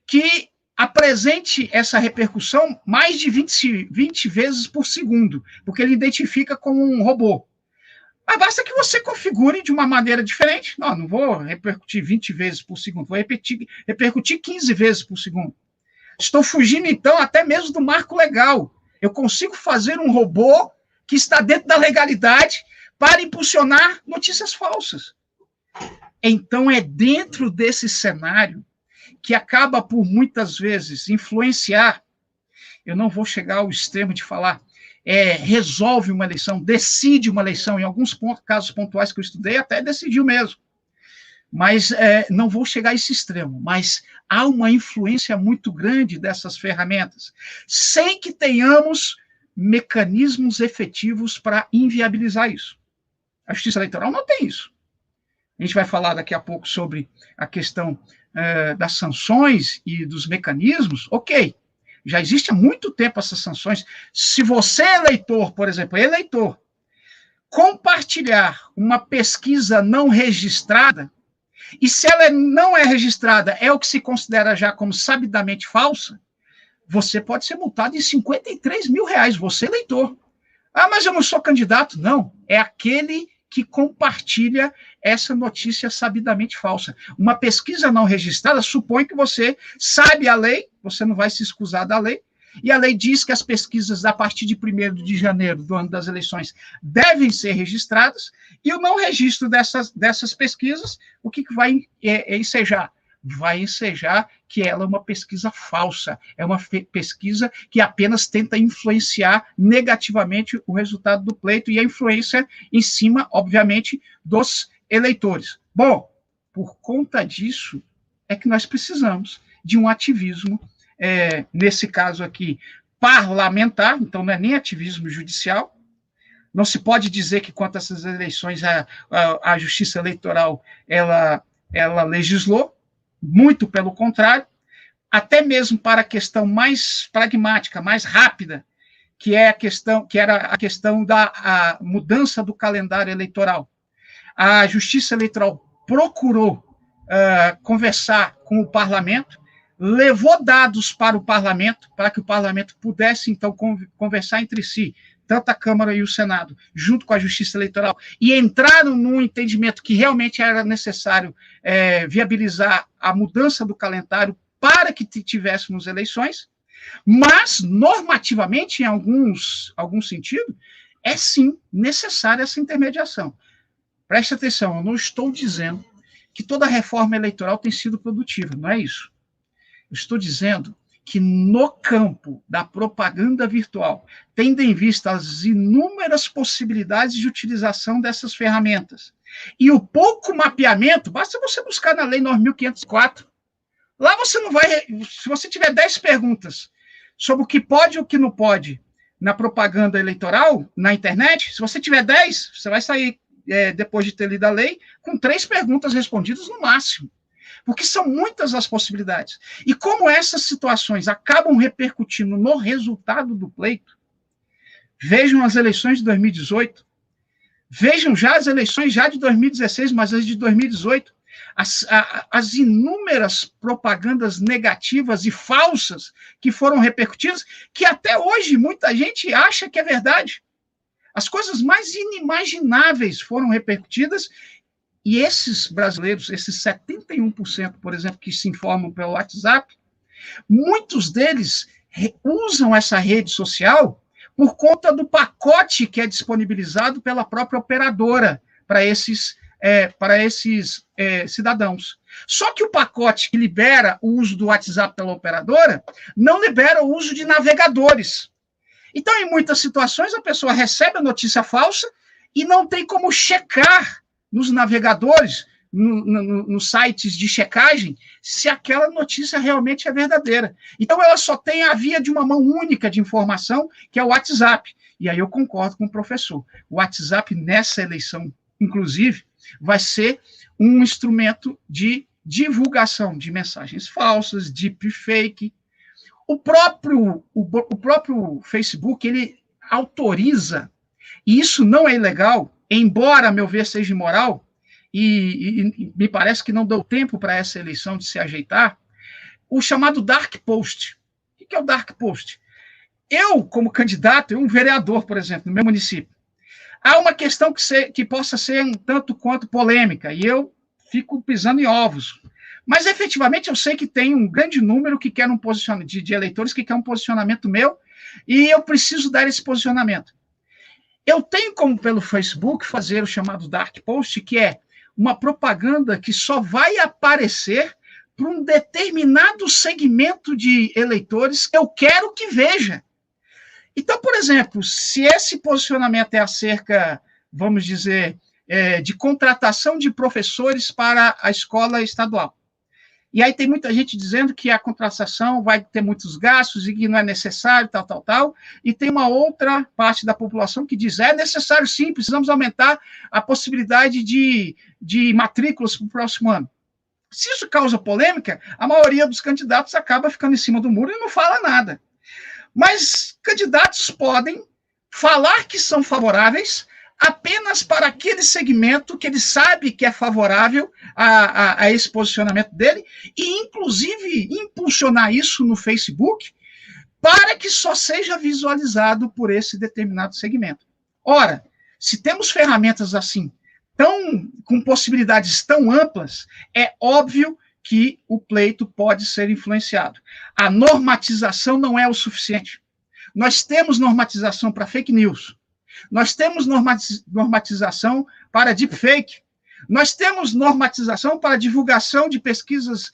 que apresente essa repercussão mais de 20 vezes por segundo, porque ele identifica como um robô. Mas basta que você configure de uma maneira diferente. Não vou repercutir 20 vezes por segundo, vou repercutir 15 vezes por segundo. Estou fugindo, então, até mesmo do marco legal. Eu consigo fazer um robô que está dentro da legalidade para impulsionar notícias falsas. Então, é dentro desse cenário que acaba por, muitas vezes, influenciar. Eu não vou chegar ao extremo de falar resolve uma eleição, decide uma eleição. Em alguns casos pontuais que eu estudei, até decidiu mesmo. Mas não vou chegar a esse extremo. Mas há uma influência muito grande dessas ferramentas, sem que tenhamos mecanismos efetivos para inviabilizar isso. A Justiça Eleitoral não tem isso. A gente vai falar daqui a pouco sobre a questão das sanções e dos mecanismos. Ok, já existe há muito tempo essas sanções. Se você é eleitor, por exemplo, compartilhar uma pesquisa não registrada, e se ela não é registrada, é o que se considera já como sabidamente falsa, você pode ser multado em R$53 mil, você eleitor. Ah, mas eu não sou candidato. Não, é aquele que compartilha essa notícia sabidamente falsa. Uma pesquisa não registrada supõe que você sabe a lei, você não vai se escusar da lei, e a lei diz que as pesquisas, a partir de 1º de janeiro do ano das eleições, devem ser registradas, e o não registro dessas pesquisas, o que vai ensejar? Vai ensejar que ela é uma pesquisa falsa, é uma pesquisa que apenas tenta influenciar negativamente o resultado do pleito e a influência em cima, obviamente, dos eleitores. Bom, por conta disso, é que nós precisamos de um ativismo, nesse caso aqui, parlamentar, então não é nem ativismo judicial. Não se pode dizer que, quanto a essas eleições, a Justiça Eleitoral ela legislou, muito pelo contrário, até mesmo para a questão mais pragmática, mais rápida, que era a questão da mudança do calendário eleitoral. A Justiça Eleitoral procurou conversar com o parlamento, levou dados para o parlamento, para que o parlamento pudesse, então, conversar entre si, tanto a Câmara e o Senado, junto com a Justiça Eleitoral, e entraram num entendimento que realmente era necessário viabilizar a mudança do calendário para que tivéssemos eleições, mas, normativamente, em algum sentido, é sim necessária essa intermediação. Preste atenção, eu não estou dizendo que toda reforma eleitoral tem sido produtiva, não é isso. Eu estou dizendo que no campo da propaganda virtual, tendo em vista as inúmeras possibilidades de utilização dessas ferramentas e o pouco mapeamento, basta você buscar na Lei 9.504. Lá você não vai... Se você tiver 10 perguntas sobre o que pode e o que não pode na propaganda eleitoral, na internet, se você tiver 10, você vai sair, depois de ter lido a lei, com 3 perguntas respondidas no máximo. Porque são muitas as possibilidades. E como essas situações acabam repercutindo no resultado do pleito, vejam as eleições de 2018, vejam já as eleições já de 2016, mas as de 2018, as inúmeras propagandas negativas e falsas que foram repercutidas, que até hoje muita gente acha que é verdade. As coisas mais inimagináveis foram repercutidas. E esses brasileiros, esses 71%, por exemplo, que se informam pelo WhatsApp, muitos deles usam essa rede social por conta do pacote que é disponibilizado pela própria operadora para esses cidadãos. Só que o pacote que libera o uso do WhatsApp pela operadora não libera o uso de navegadores. Então, em muitas situações, a pessoa recebe a notícia falsa e não tem como checar nos navegadores, nos sites de checagem se aquela notícia realmente é verdadeira. Então, ela só tem a via de uma mão única de informação, que é o WhatsApp. E aí eu concordo com o professor. O WhatsApp, nessa eleição, inclusive, vai ser um instrumento de divulgação de mensagens falsas, deepfake. O próprio Facebook, ele autoriza, e isso não é ilegal, embora, a meu ver, seja imoral, e me parece que não deu tempo para essa eleição de se ajeitar, o chamado dark post. O que é o dark post? Eu, como candidato, um vereador, por exemplo, no meu município, há uma questão que possa ser um tanto quanto polêmica, e eu fico pisando em ovos. Mas, efetivamente, eu sei que tem um grande número que quer um posicionamento de eleitores que quer um posicionamento meu, e eu preciso dar esse posicionamento. Eu tenho como, pelo Facebook, fazer o chamado dark post, que é uma propaganda que só vai aparecer para um determinado segmento de eleitores que eu quero que veja. Então, por exemplo, se esse posicionamento é acerca, vamos dizer, de contratação de professores para a escola estadual, e aí tem muita gente dizendo que a contratação vai ter muitos gastos e que não é necessário, tal, e tem uma outra parte da população que diz, é necessário sim, precisamos aumentar a possibilidade de matrículas para o próximo ano. Se isso causa polêmica, a maioria dos candidatos acaba ficando em cima do muro e não fala nada. Mas candidatos podem falar que são favoráveis apenas para aquele segmento que ele sabe que é favorável a esse posicionamento dele e, inclusive, impulsionar isso no Facebook para que só seja visualizado por esse determinado segmento. Ora, se temos ferramentas assim, com possibilidades tão amplas, é óbvio que o pleito pode ser influenciado. A normatização não é o suficiente. Nós temos normatização para fake news. Nós temos normatização para deepfake. Nós temos normatização para divulgação de pesquisas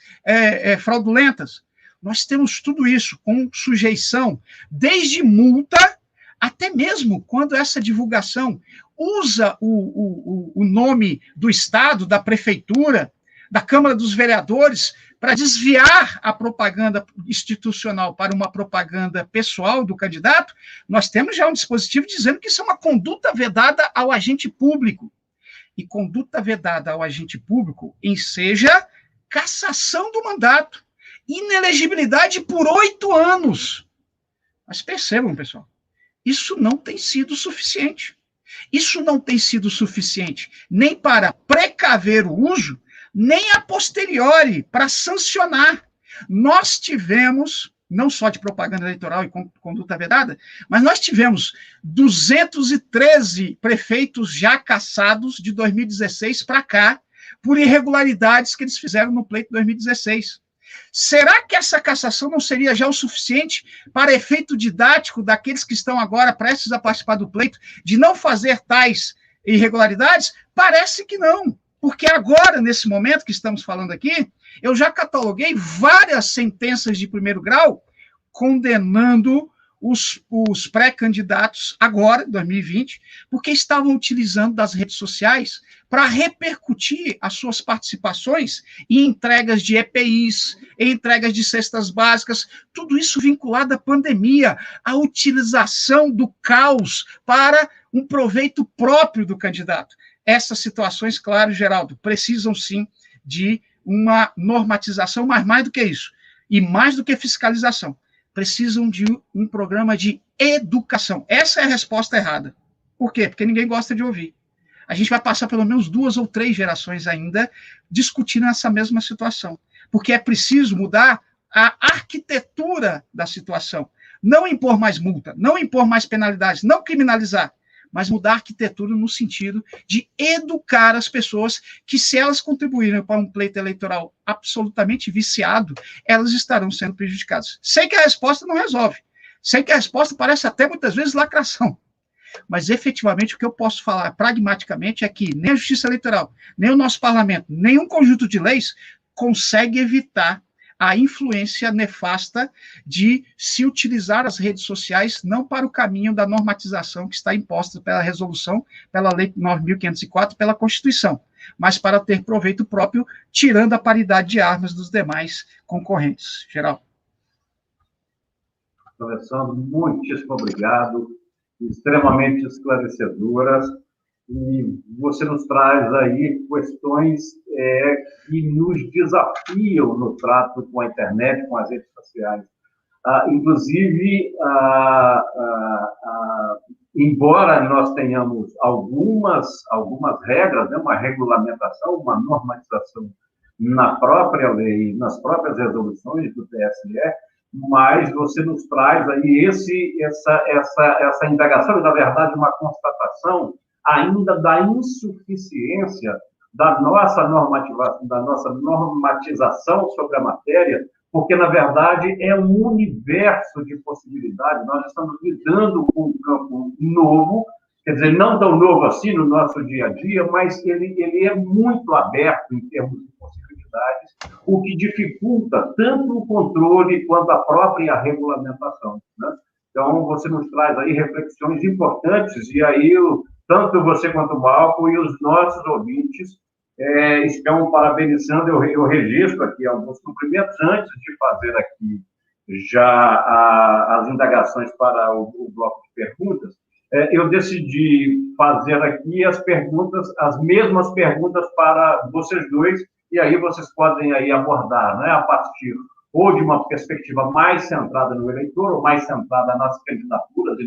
fraudulentas. Nós temos tudo isso com sujeição, desde multa, até mesmo quando essa divulgação usa o nome do Estado, da Prefeitura, da Câmara dos Vereadores, para desviar a propaganda institucional para uma propaganda pessoal do candidato, nós temos já um dispositivo dizendo que isso é uma conduta vedada ao agente público. E conduta vedada ao agente público enseja cassação do mandato, inelegibilidade por 8 anos. Mas percebam, pessoal, isso não tem sido suficiente. Isso não tem sido suficiente nem para precaver o uso, nem a posteriori, para sancionar. Nós tivemos, não só de propaganda eleitoral e conduta vedada, mas nós tivemos 213 prefeitos já cassados de 2016 para cá, por irregularidades que eles fizeram no pleito de 2016. Será que essa cassação não seria já o suficiente para efeito didático daqueles que estão agora prestes a participar do pleito, de não fazer tais irregularidades? Parece que não. Porque agora, nesse momento que estamos falando aqui, eu já cataloguei várias sentenças de primeiro grau condenando os pré-candidatos agora, 2020, porque estavam utilizando das redes sociais para repercutir as suas participações em entregas de EPIs, em entregas de cestas básicas, tudo isso vinculado à pandemia, à utilização do caos para um proveito próprio do candidato. Essas situações, claro, Geraldo, precisam sim de uma normatização, mas mais do que isso, e mais do que fiscalização, precisam de um programa de educação. Essa é a resposta errada. Por quê? Porque ninguém gosta de ouvir. A gente vai passar pelo menos 2 ou 3 gerações ainda discutindo essa mesma situação, porque é preciso mudar a arquitetura da situação, não impor mais multa, não impor mais penalidades, não criminalizar, mas mudar a arquitetura no sentido de educar as pessoas que, se elas contribuírem para um pleito eleitoral absolutamente viciado, elas estarão sendo prejudicadas. Sei que a resposta não resolve, sei que a resposta parece até muitas vezes lacração, mas efetivamente o que eu posso falar pragmaticamente é que nem a Justiça Eleitoral, nem o nosso parlamento, nenhum conjunto de leis consegue evitar a influência nefasta de se utilizar as redes sociais não para o caminho da normatização que está imposta pela resolução, pela Lei 9.504, pela Constituição, mas para ter proveito próprio, tirando a paridade de armas dos demais concorrentes. Geraldo. Alessandro, muitíssimo obrigado, extremamente esclarecedoras, e você nos traz aí questões que nos desafiam no trato com a internet, com as redes sociais. Inclusive, embora nós tenhamos algumas regras, né, uma regulamentação, uma normatização na própria lei, nas próprias resoluções do TSE, mas você nos traz aí essa indagação, e, na verdade, uma constatação ainda da insuficiência da nossa normatização sobre a matéria, porque, na verdade, é um universo de possibilidades. Nós estamos lidando com um campo novo, quer dizer, não tão novo assim no nosso dia a dia, mas ele é muito aberto em termos de possibilidades, o que dificulta tanto o controle quanto a própria regulamentação, né? Então, você nos traz aí reflexões importantes, e aí tanto você quanto o Malco e os nossos ouvintes estão parabenizando. Eu registro aqui alguns cumprimentos antes de fazer aqui já as indagações para o bloco de perguntas. Eu decidi fazer aqui as mesmas perguntas para vocês dois, e aí vocês podem aí abordar, né, a partir ou de uma perspectiva mais centrada no eleitor, ou mais centrada nas candidaturas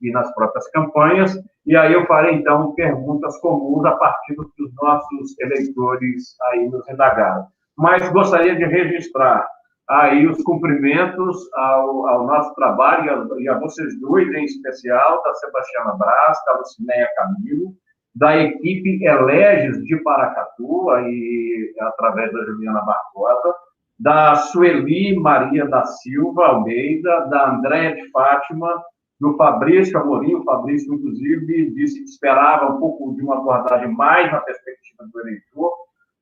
e nas próprias campanhas, e aí eu farei, então, perguntas comuns a partir do que os nossos eleitores aí nos indagaram. Mas gostaria de registrar aí os cumprimentos ao nosso trabalho, e a vocês dois em especial, da Sebastiana Braz, da Lucinéia Camilo, da equipe Eleges de Paracatu, aí, através da Juliana Barbosa, da Sueli Maria da Silva Almeida, da Andréia de Fátima, do Fabrício Amorim. O Fabrício, inclusive, disse que esperava um pouco de uma abordagem mais na perspectiva do eleitor,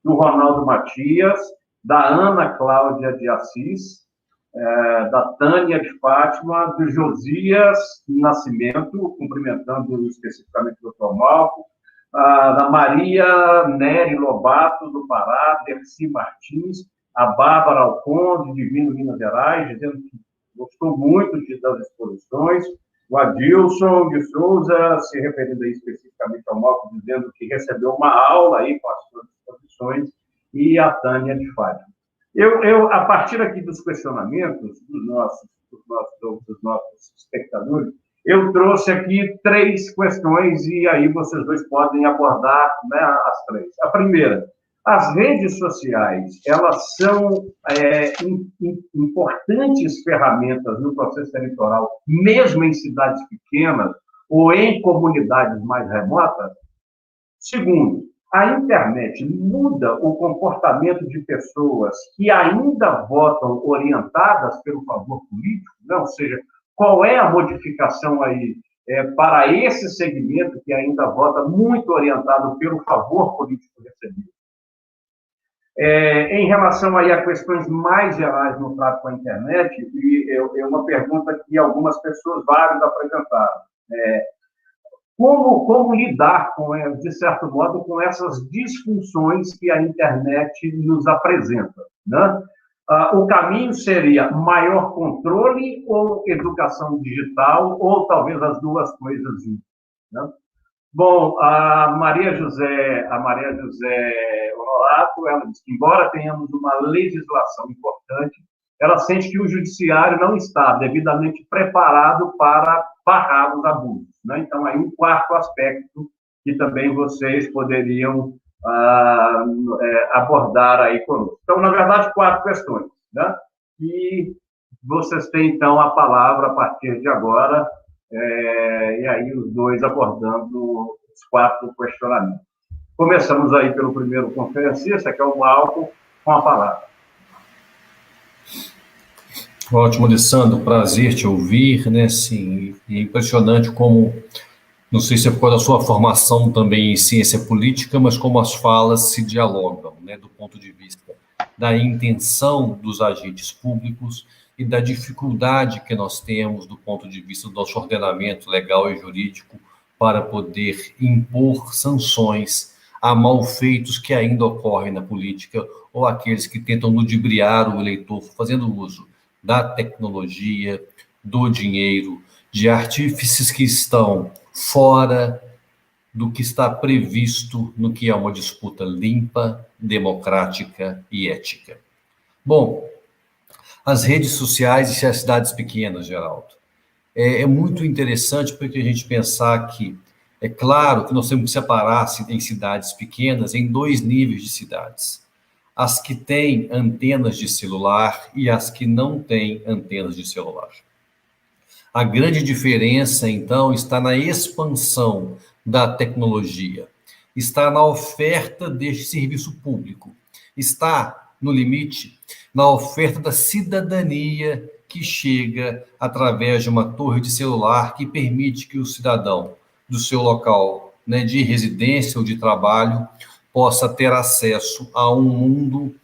do Ronaldo Matias, da Ana Cláudia de Assis, da Tânia de Fátima, do Josias Nascimento, cumprimentando especificamente o Dr. Malco, da Maria Nery Lobato, do Pará, Dercy Martins, a Bárbara Alcon, de Divino, Minas Gerais, dizendo que gostou muito das exposições, o Adilson de Souza, se referindo aí especificamente ao Malco, dizendo que recebeu uma aula aí com as suas exposições, e a Tânia de Fátima. Eu, a partir aqui dos questionamentos dos nossos espectadores, eu trouxe aqui 3 questões, e aí vocês dois podem abordar, né, as 3. A primeira: as redes sociais, elas são importantes ferramentas no processo eleitoral, mesmo em cidades pequenas ou em comunidades mais remotas? Segundo, a internet muda o comportamento de pessoas que ainda votam orientadas pelo favor político, né? Ou seja, qual é a modificação aí para esse segmento que ainda vota muito orientado pelo favor político recebido? Em relação aí a questões mais gerais no trato com a internet, é uma pergunta que algumas pessoas várias apresentaram. Como lidar, de certo modo, com essas disfunções que a internet nos apresenta, né? O caminho seria maior controle ou educação digital, ou talvez as duas coisas juntas, né? Bom, a Maria José Honorato, ela diz que, embora tenhamos uma legislação importante, ela sente que o judiciário não está devidamente preparado para barrar os abusos, né? Então, aí um quarto aspecto que também vocês poderiam abordar aí conosco. Então, na verdade, 4 questões, né? E vocês têm, então, a palavra a partir de agora, e aí os dois abordando os 4 questionamentos. Começamos aí pelo primeiro conferencista, que é o Malco, com a palavra. Ótimo, Alessandro, prazer te ouvir, né? Sim, é impressionante como, não sei se é por causa da sua formação também em ciência política, mas como as falas se dialogam, né? Do ponto de vista da intenção dos agentes públicos e da dificuldade que nós temos do ponto de vista do nosso ordenamento legal e jurídico para poder impor sanções a malfeitos que ainda ocorrem na política ou aqueles que tentam ludibriar o eleitor fazendo uso da tecnologia, do dinheiro, de artífices que estão fora do que está previsto no que é uma disputa limpa, democrática e ética. Bom, as redes sociais e as cidades pequenas, Geraldo. É muito interessante porque a gente pensar que, é claro que nós temos que separar em cidades pequenas em 2 níveis de cidades. As que têm antenas de celular e as que não têm antenas de celular. A grande diferença, então, está na expansão da tecnologia, está na oferta deste serviço público, está, no limite, na oferta da cidadania que chega através de uma torre de celular que permite que o cidadão do seu local, né, de residência ou de trabalho possa ter acesso a um mundo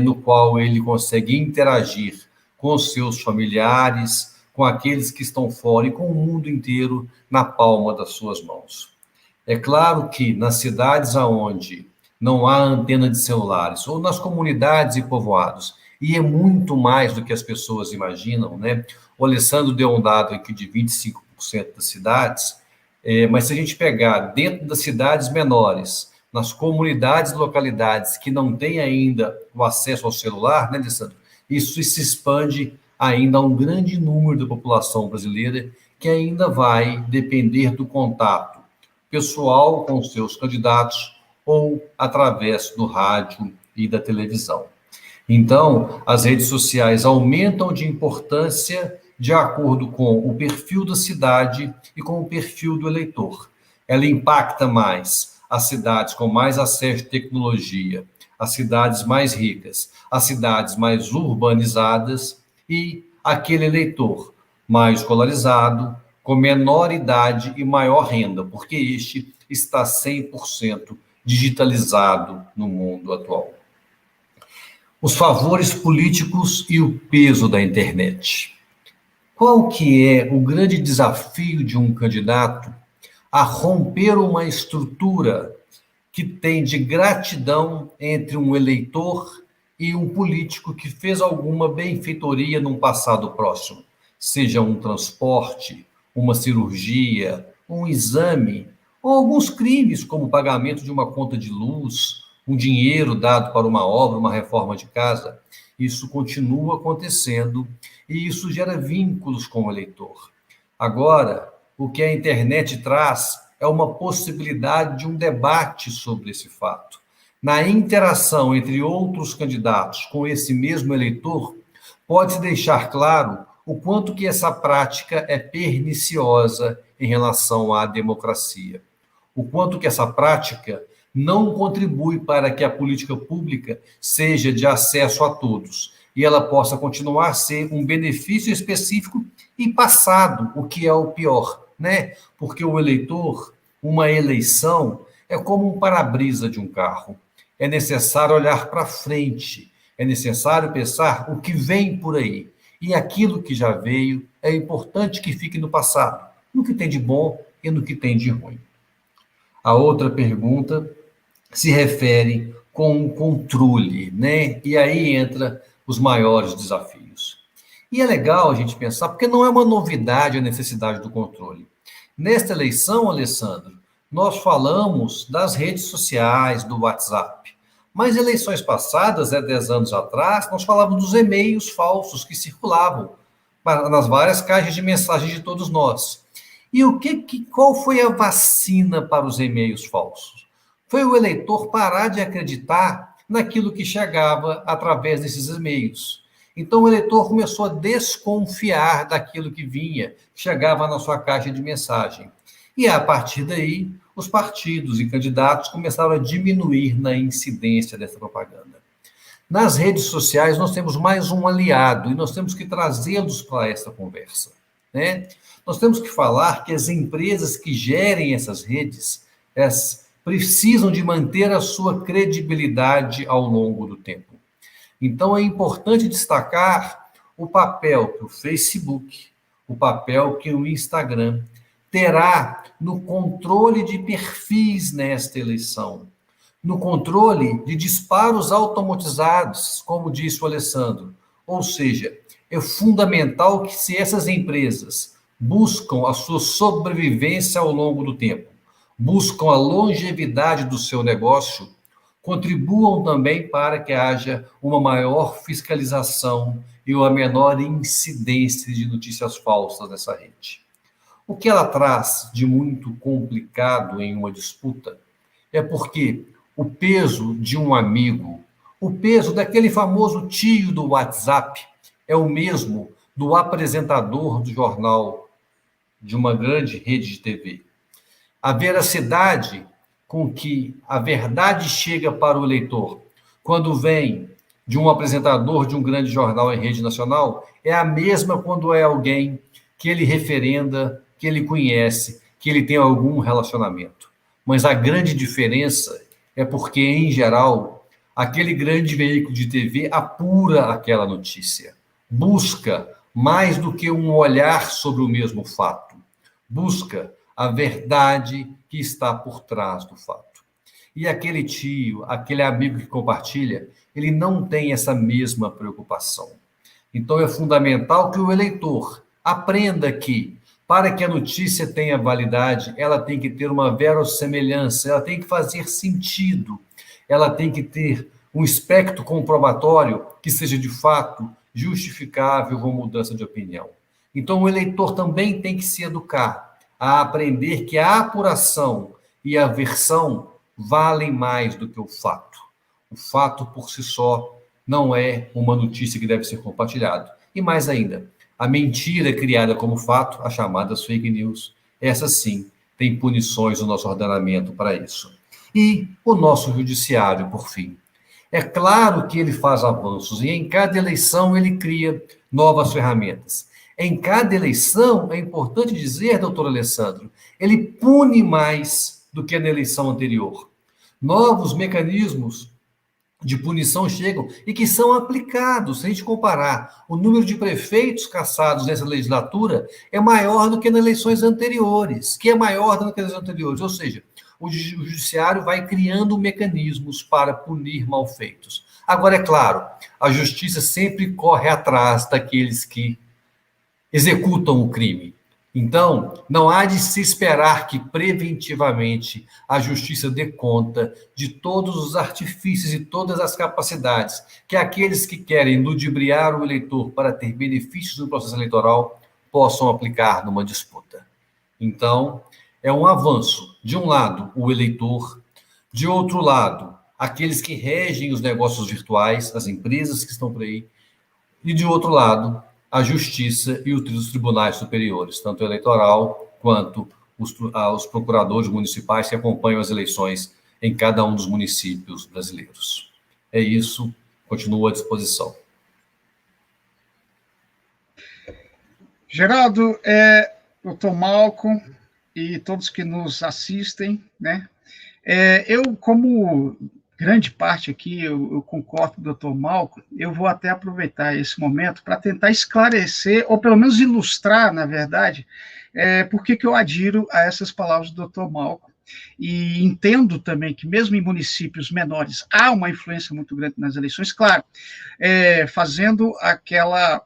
no qual ele consegue interagir com os seus familiares, com aqueles que estão fora e com o mundo inteiro na palma das suas mãos. É claro que nas cidades onde não há antena de celulares, ou nas comunidades e povoados, e é muito mais do que as pessoas imaginam, né? O Alessandro deu um dado aqui de 25% das cidades, mas se a gente pegar dentro das cidades menores, nas comunidades e localidades que não têm ainda o acesso ao celular, né, Alessandro? Isso se expande ainda a um grande número da população brasileira que ainda vai depender do contato pessoal com os seus candidatos ou através do rádio e da televisão. Então, as redes sociais aumentam de importância de acordo com o perfil da cidade e com o perfil do eleitor. Ela impacta mais as cidades com mais acesso à tecnologia, as cidades mais ricas, as cidades mais urbanizadas e aquele eleitor mais escolarizado, com menor idade e maior renda, porque este está 100% digitalizado no mundo atual. Os favores políticos e o peso da internet. Qual que é o grande desafio de um candidato a romper uma estrutura que tem de gratidão entre um eleitor e um político que fez alguma benfeitoria num passado próximo, seja um transporte, uma cirurgia, um exame, ou alguns crimes, como o pagamento de uma conta de luz, um dinheiro dado para uma obra, uma reforma de casa. Isso continua acontecendo e isso gera vínculos com o eleitor. Agora, o que a internet traz é uma possibilidade de um debate sobre esse fato. Na interação entre outros candidatos com esse mesmo eleitor, pode-se deixar claro o quanto que essa prática é perniciosa em relação à democracia. O quanto que essa prática não contribui para que a política pública seja de acesso a todos e ela possa continuar a ser um benefício específico e passado, o que é o pior, né? Porque o eleitor, uma eleição, é como um para-brisa de um carro. É necessário olhar para frente, é necessário pensar o que vem por aí. E aquilo que já veio é importante que fique no passado, no que tem de bom e no que tem de ruim. A outra pergunta se refere com o controle, né? E aí entra os maiores desafios. E é legal a gente pensar, porque não é uma novidade a necessidade do controle. Nesta eleição, Alessandro, nós falamos das redes sociais, do WhatsApp. Mas eleições passadas, 10 anos atrás, nós falávamos dos e-mails falsos que circulavam nas várias caixas de mensagem de todos nós. E qual foi a vacina para os e-mails falsos? Foi o eleitor parar de acreditar naquilo que chegava através desses e-mails. Então, o eleitor começou a desconfiar daquilo que vinha, que chegava na sua caixa de mensagem. E, a partir daí, os partidos e candidatos começaram a diminuir na incidência dessa propaganda. Nas redes sociais, nós temos mais um aliado e nós temos que trazê-los para essa conversa, né? Nós temos que falar que as empresas que gerem essas redes precisam de manter a sua credibilidade ao longo do tempo. Então, é importante destacar o papel que o Facebook, o papel que o Instagram terá no controle de perfis nesta eleição. no controle de disparos automatizados, como disse o Alessandro. Ou seja, é fundamental que, se essas empresas buscam a sua sobrevivência ao longo do tempo, buscam a longevidade do seu negócio, contribuam também para que haja uma maior fiscalização e uma menor incidência de notícias falsas nessa rede. O que ela traz de muito complicado em uma disputa é porque o peso de um amigo, o peso daquele famoso tio do WhatsApp, é o mesmo do apresentador do jornal de uma grande rede de TV. A veracidade com que a verdade chega para o leitor, quando vem de um apresentador de um grande jornal em rede nacional, é a mesma quando é alguém que ele referenda, que ele conhece, que ele tem algum relacionamento. Mas a grande diferença é porque, em geral, aquele grande veículo de TV apura aquela notícia, busca mais do que um olhar sobre o mesmo fato, busca a verdade que está por trás do fato. E aquele tio, aquele amigo que compartilha, ele não tem essa mesma preocupação. Então é fundamental que o eleitor aprenda que, para que a notícia tenha validade, ela tem que ter uma verossemelhança, ela tem que fazer sentido, ela tem que ter um espectro comprobatório que seja, de fato, justificável uma mudança de opinião. Então, o eleitor também tem que se educar a aprender que a apuração e a versão valem mais do que o fato. O fato, por si só, não é uma notícia que deve ser compartilhada. E mais ainda, a mentira criada como fato, as chamadas fake news, essa sim tem punições no nosso ordenamento para isso. E o nosso judiciário, por fim. É claro que ele faz avanços e em cada eleição ele cria novas ferramentas. Em cada eleição, é importante dizer, doutor Alessandro, ele pune mais do que na eleição anterior. Novos mecanismos de punição chegam e que são aplicados. Se a gente comparar, o número de prefeitos cassados nessa legislatura é maior do que nas eleições anteriores, ou seja, o judiciário vai criando mecanismos para punir malfeitos. Agora, é claro, a justiça sempre corre atrás daqueles que executam o crime. Então, não há de se esperar que preventivamente a justiça dê conta de todos os artifícios e todas as capacidades que aqueles que querem ludibriar o eleitor para ter benefícios no processo eleitoral possam aplicar numa disputa. Então, é um avanço. De um lado, o eleitor, de outro lado, aqueles que regem os negócios virtuais, as empresas que estão por aí, e de outro lado, a justiça e os tribunais superiores, tanto o eleitoral quanto os procuradores municipais que acompanham as eleições em cada um dos municípios brasileiros. É isso, continuo à disposição. Geraldo, doutor Malcolm e todos que nos assistem, né? Eu, como grande parte aqui, eu concordo com o doutor Malcolm, eu vou até aproveitar esse momento para tentar esclarecer, ou pelo menos ilustrar, na verdade, por que eu adiro a essas palavras do doutor Malcolm. E entendo também que, mesmo em municípios menores, há uma influência muito grande nas eleições, claro, fazendo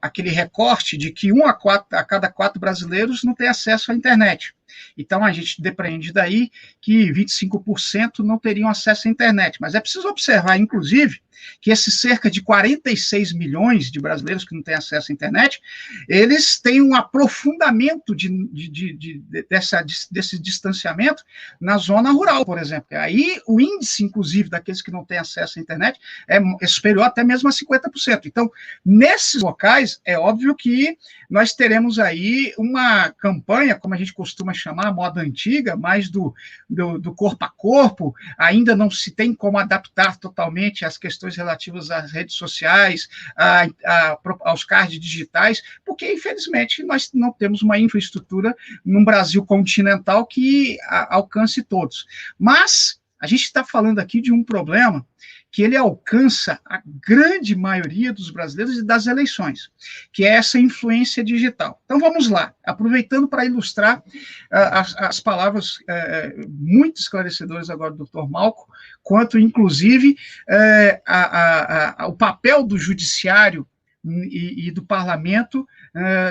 aquele recorte de que 1 a cada 4 brasileiros não tem acesso à internet. Então, a gente depreende daí que 25% não teriam acesso à internet. Mas é preciso observar, inclusive, que esses cerca de 46 milhões de brasileiros que não têm acesso à internet, eles têm um aprofundamento desse distanciamento na zona rural, por exemplo. Aí, o índice, inclusive, daqueles que não têm acesso à internet é superior até mesmo a 50%. Então, nesses locais, é óbvio que nós teremos aí uma campanha, como a gente costuma chamar, a moda antiga, mais do corpo a corpo, ainda não se tem como adaptar totalmente as questões relativas às redes sociais, aos cards digitais, porque, infelizmente, nós não temos uma infraestrutura num Brasil continental que alcance todos. Mas a gente está falando aqui de um problema que ele alcança a grande maioria dos brasileiros e das eleições, que é essa influência digital. Então, vamos lá, aproveitando para ilustrar as palavras muito esclarecedoras agora do Dr. Malco, quanto, inclusive, o papel do judiciário e do parlamento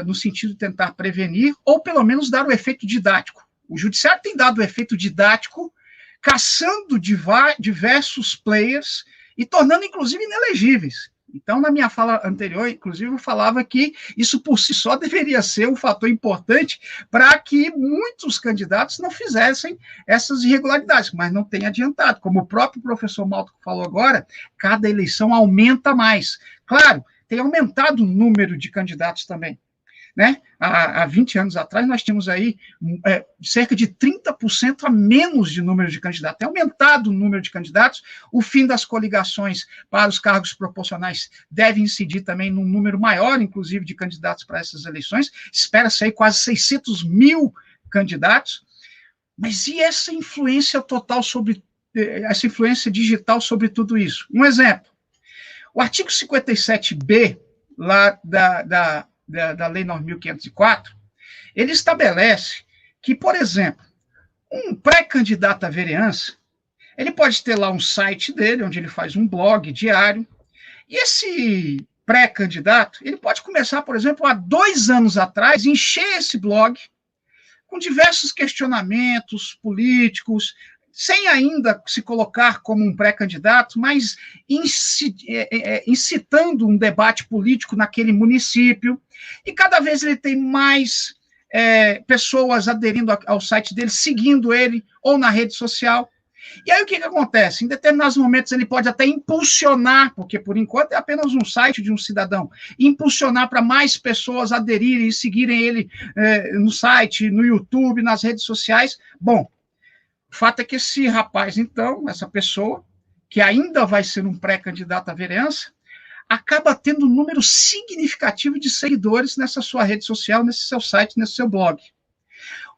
no sentido de tentar prevenir, ou pelo menos dar o efeito didático. O judiciário tem dado o efeito didático, caçando diversos players e tornando, inclusive, inelegíveis. Então, na minha fala anterior, inclusive, eu falava que isso por si só deveria ser um fator importante para que muitos candidatos não fizessem essas irregularidades, mas não tem adiantado. Como o próprio professor Malco falou agora, cada eleição aumenta mais. Claro, tem aumentado o número de candidatos também. Né? Há 20 anos atrás, nós tínhamos aí cerca de 30% a menos de número de candidatos. Tem aumentado o número de candidatos. O fim das coligações para os cargos proporcionais deve incidir também num número maior, inclusive, de candidatos para essas eleições. Espera-se aí quase 600 mil candidatos. Mas e essa influência total essa influência digital sobre tudo isso? Um exemplo. O artigo 57b, lá da Lei 9.504, ele estabelece que, por exemplo, um pré-candidato à vereança, ele pode ter lá um site dele, onde ele faz um blog diário, e esse pré-candidato, ele pode começar, por exemplo, há 2 anos atrás, encher esse blog com diversos questionamentos políticos, sem ainda se colocar como um pré-candidato, mas incitando um debate político naquele município, e cada vez ele tem mais pessoas aderindo ao site dele, seguindo ele, ou na rede social. E aí o que acontece? Em determinados momentos ele pode até impulsionar, porque por enquanto é apenas um site de um cidadão, impulsionar para mais pessoas aderirem e seguirem ele no site, no YouTube, nas redes sociais. Bom, o fato é que esse rapaz, então, essa pessoa, que ainda vai ser um pré-candidato à vereança, acaba tendo um número significativo de seguidores nessa sua rede social, nesse seu site, nesse seu blog.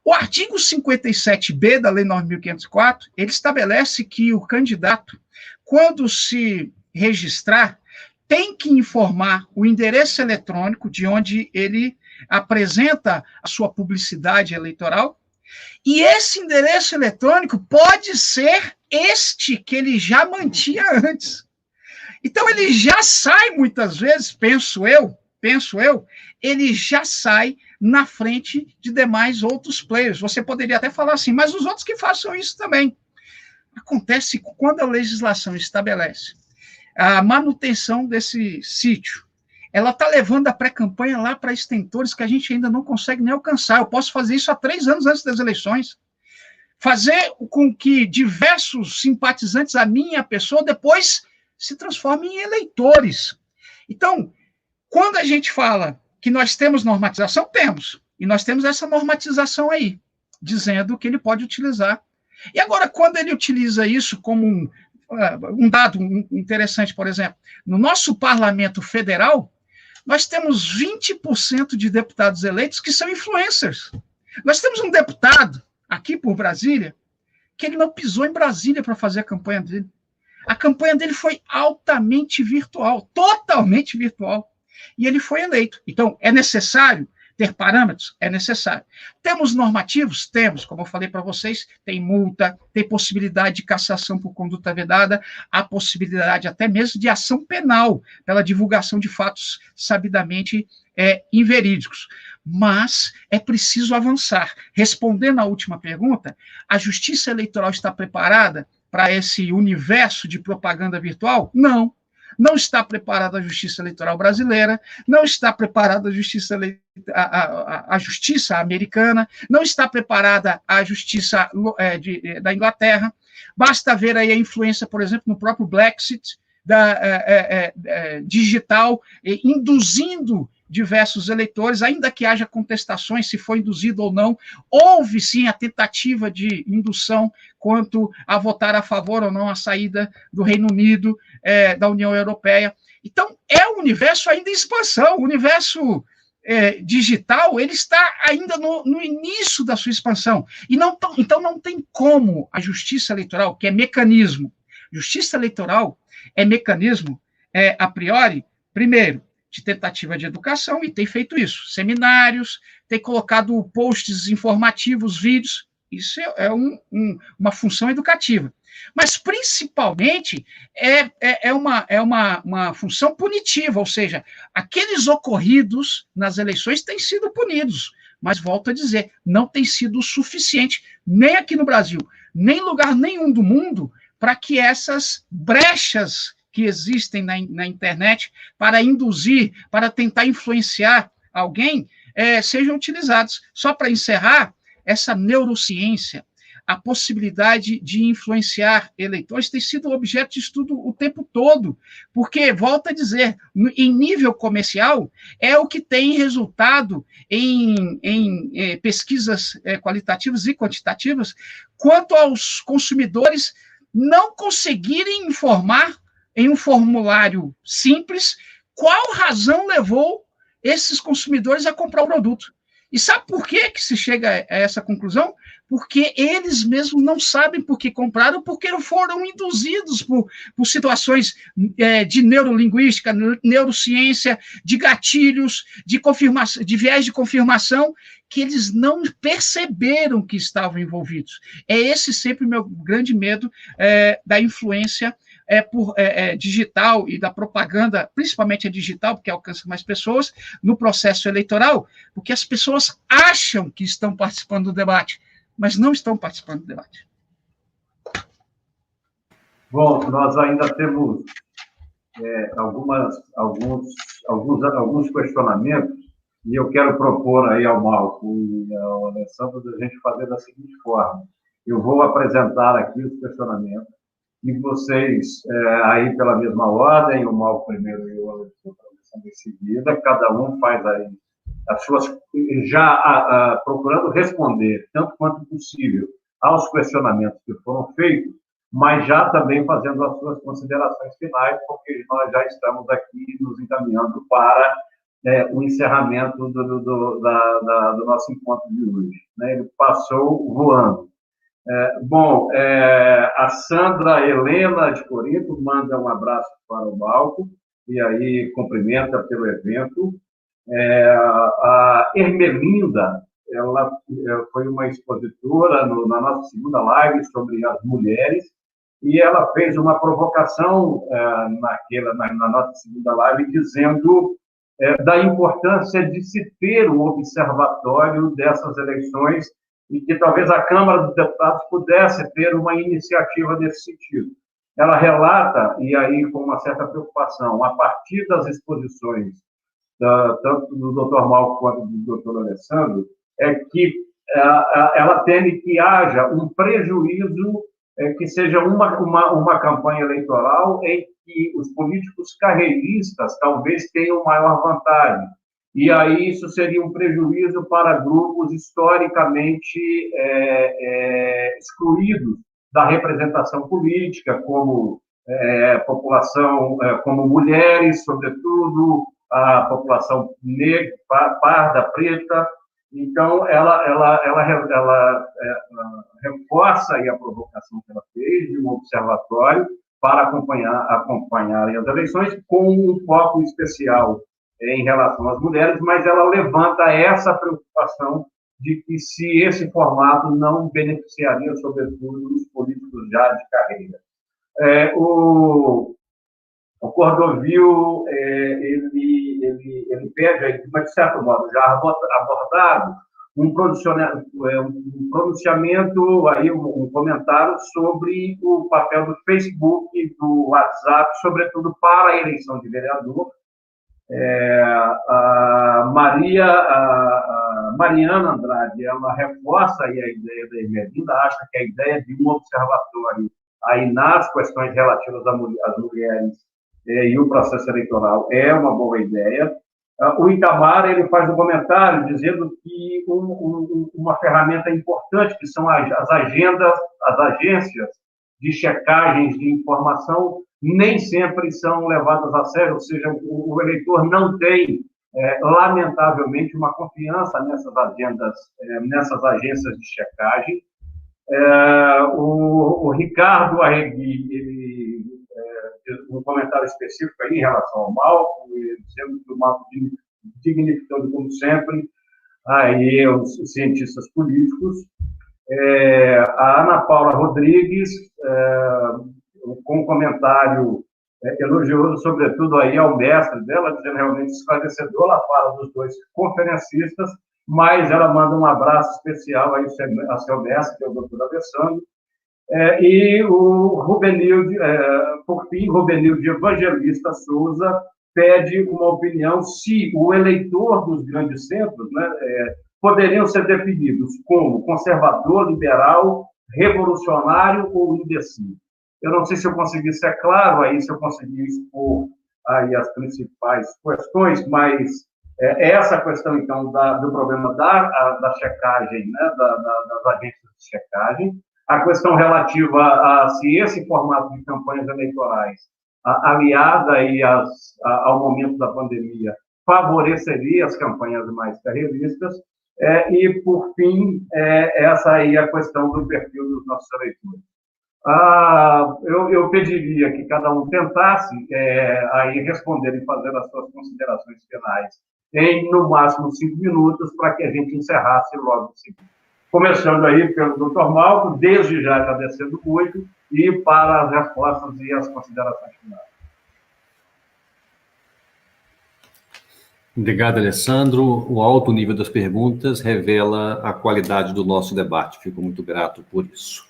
O artigo 57b da Lei 9.504, ele estabelece que o candidato, quando se registrar, tem que informar o endereço eletrônico de onde ele apresenta a sua publicidade eleitoral, e esse endereço eletrônico pode ser este que ele já mantinha antes. Então, ele já sai, muitas vezes, penso eu, ele já sai na frente de demais outros players. Você poderia até falar assim, mas os outros que façam isso também. Acontece que quando a legislação estabelece a manutenção desse sítio, ela está levando a pré-campanha lá para extentores que a gente ainda não consegue nem alcançar. Eu posso fazer isso há 3 anos antes das eleições. Fazer com que diversos simpatizantes à minha pessoa depois se transformem em eleitores. Então, quando a gente fala que nós temos normatização, temos. E nós temos essa normatização aí, dizendo que ele pode utilizar. E agora, quando ele utiliza isso como um dado interessante, por exemplo, no nosso parlamento federal, nós temos 20% de deputados eleitos que são influencers. Nós temos um deputado, aqui por Brasília, que ele não pisou em Brasília para fazer a campanha dele. A campanha dele foi altamente virtual, totalmente virtual. E ele foi eleito. Então, é necessário ter parâmetros? É necessário. Temos normativos? Temos. Como eu falei para vocês, tem multa, tem possibilidade de cassação por conduta vedada, há possibilidade até mesmo de ação penal pela divulgação de fatos sabidamente inverídicos. Mas é preciso avançar. Respondendo à última pergunta, a Justiça Eleitoral está preparada para esse universo de propaganda virtual? Não. Não está preparada a Justiça Eleitoral brasileira, não está preparada a Justiça americana, não está preparada a Justiça da Inglaterra. Basta ver aí a influência, por exemplo, no próprio Brexit digital, induzindo diversos eleitores, ainda que haja contestações se foi induzido ou não, houve sim a tentativa de indução quanto a votar a favor ou não a saída do Reino Unido da União Europeia. Então, é um universo ainda em expansão, o universo digital, ele está ainda no início da sua expansão, e então não tem como a Justiça Eleitoral, que é mecanismo, Justiça Eleitoral, é mecanismo, a priori, primeiro, de tentativa de educação, e tem feito isso, seminários, tem colocado posts informativos, vídeos, isso é uma função educativa. Mas, principalmente, é uma função punitiva, ou seja, aqueles ocorridos nas eleições têm sido punidos, mas, volto a dizer, não tem sido o suficiente, nem aqui no Brasil, nem em lugar nenhum do mundo, para que essas brechas que existem na internet para induzir, para tentar influenciar alguém, sejam utilizados. Só para encerrar, essa neurociência, a possibilidade de influenciar eleitores tem sido objeto de estudo o tempo todo, porque, volto a dizer, em nível comercial, é o que tem resultado em pesquisas qualitativas e quantitativas quanto aos consumidores não conseguirem informar em um formulário simples qual razão levou esses consumidores a comprar o produto. E sabe por que se chega a essa conclusão? Porque eles mesmos não sabem por que compraram, porque foram induzidos por situações de neurolinguística, neurociência, de gatilhos, de viés de confirmação, que eles não perceberam que estavam envolvidos. É esse sempre o meu grande medo da influência digital e da propaganda, principalmente a digital, porque alcança mais pessoas, no processo eleitoral, porque as pessoas acham que estão participando do debate, mas não estão participando do debate. Bom, nós ainda temos alguns questionamentos, e eu quero propor aí ao Malco e ao Alessandro a gente fazer da seguinte forma. Eu vou apresentar aqui os questionamentos, e vocês, aí pela mesma ordem, o Malco primeiro e o Alessandro em seguida, cada um faz aí as suas, já procurando responder, tanto quanto possível, aos questionamentos que foram feitos, mas já também fazendo as suas considerações finais, porque nós já estamos aqui nos encaminhando para o encerramento do nosso encontro de hoje. Né? Ele passou voando. A Sandra Helena de Corinto manda um abraço para o Malco, e aí cumprimenta pelo evento. A Ermelinda, ela foi uma expositora na nossa segunda live sobre as mulheres, e ela fez uma provocação na nossa segunda live, dizendo da importância de se ter um observatório dessas eleições e que talvez a Câmara dos Deputados pudesse ter uma iniciativa nesse sentido. Ela relata, e aí com uma certa preocupação, a partir das exposições, tanto do Dr. Malco quanto do Dr. Alessandro, que ela teme que haja um prejuízo, que seja uma campanha eleitoral em que os políticos carreiristas talvez tenham maior vantagem. E aí isso seria um prejuízo para grupos historicamente excluídos da representação política, como população, como mulheres, sobretudo, a população negra, parda, preta. Então, ela reforça aí a provocação que ela fez de um observatório para acompanhar as eleições, com um foco especial em relação às mulheres, mas ela levanta essa preocupação de que se esse formato não beneficiaria, sobretudo, os políticos já de carreira. O Cordovil, ele pede, de certo modo, já abordado, um pronunciamento, aí, um comentário sobre o papel do Facebook e do WhatsApp, sobretudo para a eleição de vereador. A Mariana Andrade, ela reforça aí a ideia da Ermelinda, acha que a ideia de um observatório aí nas questões relativas às mulheres e o processo eleitoral é uma boa ideia. O Itamar, ele faz um comentário dizendo que uma ferramenta importante, que são as agendas, as agências de checagens de informação, nem sempre são levadas a sério, ou seja, o eleitor não tem, lamentavelmente, uma confiança nessas agendas, nessas agências de checagem. O Ricardo Arregui, ele um comentário específico aí em relação ao Malco, dizendo que o Malco dignificando, como sempre, aí os cientistas políticos. A Ana Paula Rodrigues, com um comentário elogioso, sobretudo aí ao mestre dela, dizendo realmente esclarecedor, ela fala dos dois conferencistas, mas ela manda um abraço especial aí a seu mestre, que é o doutor Alessandro, e o Rubenilde, por fim, Rubenilde Evangelista Souza pede uma opinião se o eleitor dos grandes centros, né, poderiam ser definidos como conservador, liberal, revolucionário ou indeciso. Eu não sei se eu consegui ser claro aí, se eu consegui expor aí as principais questões, mas essa questão, então, do problema da checagem, né, das agências de checagem, a questão relativa a se esse formato de campanhas eleitorais, aliada aí ao momento da pandemia, favoreceria as campanhas mais carreiristas, e, por fim, essa aí é a questão do perfil dos nossos eleitores. Eu pediria que cada um tentasse aí responder e fazer as suas considerações finais em, no máximo, 5 minutos, para que a gente encerrasse logo em seguida. Começando aí pelo Dr. Malco, desde já agradecendo muito, e para as respostas e as considerações finais. Obrigado, Alessandro. O alto nível das perguntas revela a qualidade do nosso debate. Fico muito grato por isso.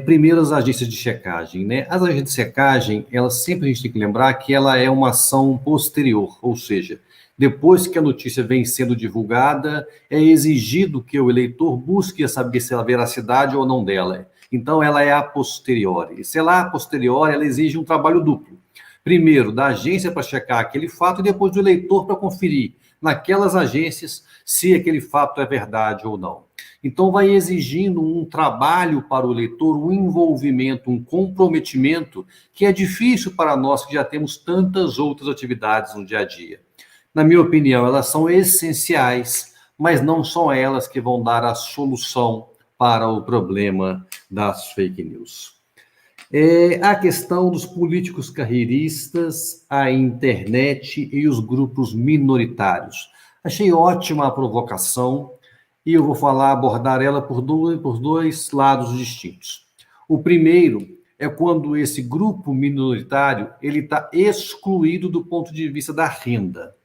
Primeiro, as agências de checagem, né? As agências de checagem, sempre a gente tem que lembrar que ela é uma ação posterior, ou seja, depois que a notícia vem sendo divulgada, é exigido que o eleitor busque saber se a veracidade ou não dela. Então, ela é a posteriori. E se ela é a posteriori, ela exige um trabalho duplo. Primeiro, da agência para checar aquele fato e depois do eleitor para conferir naquelas agências se aquele fato é verdade ou não. Então, vai exigindo um trabalho para o eleitor, um envolvimento, um comprometimento que é difícil para nós que já temos tantas outras atividades no dia a dia. Na minha opinião, elas são essenciais, mas não são elas que vão dar a solução para o problema das fake news. A questão dos políticos carreiristas, a internet e os grupos minoritários. Achei ótima a provocação e eu vou abordar ela por dois lados distintos. O primeiro é quando esse grupo minoritário ele está excluído do ponto de vista da renda.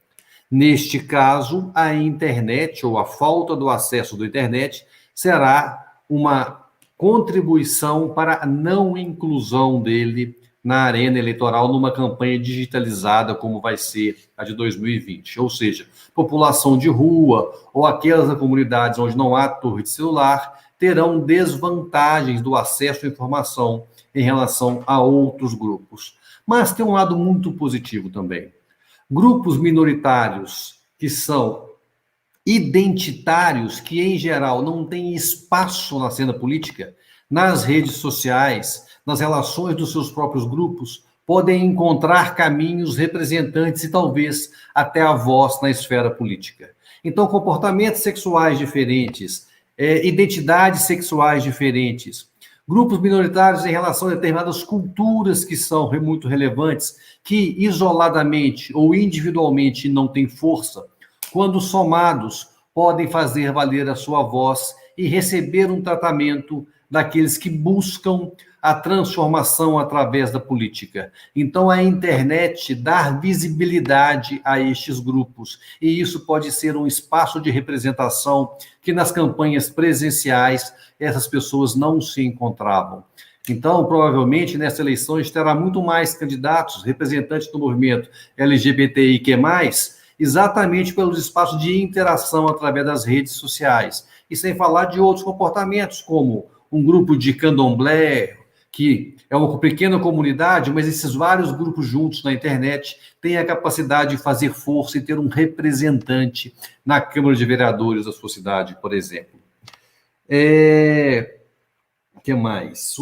Neste caso, a internet ou a falta do acesso da internet será uma contribuição para a não inclusão dele na arena eleitoral numa campanha digitalizada como vai ser a de 2020. Ou seja, população de rua ou aquelas comunidades onde não há torre de celular terão desvantagens do acesso à informação em relação a outros grupos. Mas tem um lado muito positivo também. Grupos minoritários que são identitários, que em geral não têm espaço na cena política, nas redes sociais, nas relações dos seus próprios grupos, podem encontrar caminhos, representantes e talvez até a voz na esfera política. Então, comportamentos sexuais diferentes, identidades sexuais diferentes, grupos minoritários em relação a determinadas culturas que são muito relevantes, que isoladamente ou individualmente não têm força, quando somados, podem fazer valer a sua voz e receber um tratamento daqueles que buscam a transformação através da política. Então, a internet dá visibilidade a estes grupos, e isso pode ser um espaço de representação que nas campanhas presenciais essas pessoas não se encontravam. Então, provavelmente, nessa eleição, a gente terá muito mais candidatos, representantes do movimento LGBTIQ+, exatamente pelos espaços de interação através das redes sociais. E sem falar de outros comportamentos, como um grupo de candomblé, que é uma pequena comunidade, mas esses vários grupos juntos na internet têm a capacidade de fazer força e ter um representante na Câmara de Vereadores da sua cidade, por exemplo. O que mais?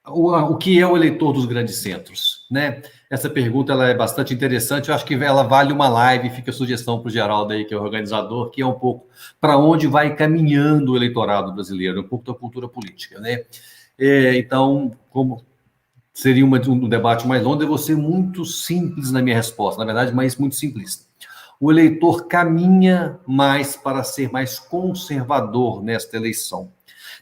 O que é o eleitor dos grandes centros, né? Essa pergunta ela é bastante interessante, eu acho que ela vale uma live, fica a sugestão para o Geraldo aí, que é o organizador, que é um pouco para onde vai caminhando o eleitorado brasileiro, um pouco da cultura política, né? Então, como seria um debate mais longo, eu vou ser muito simples na minha resposta, na verdade, mas muito simplista. O eleitor caminha mais para ser mais conservador nesta eleição.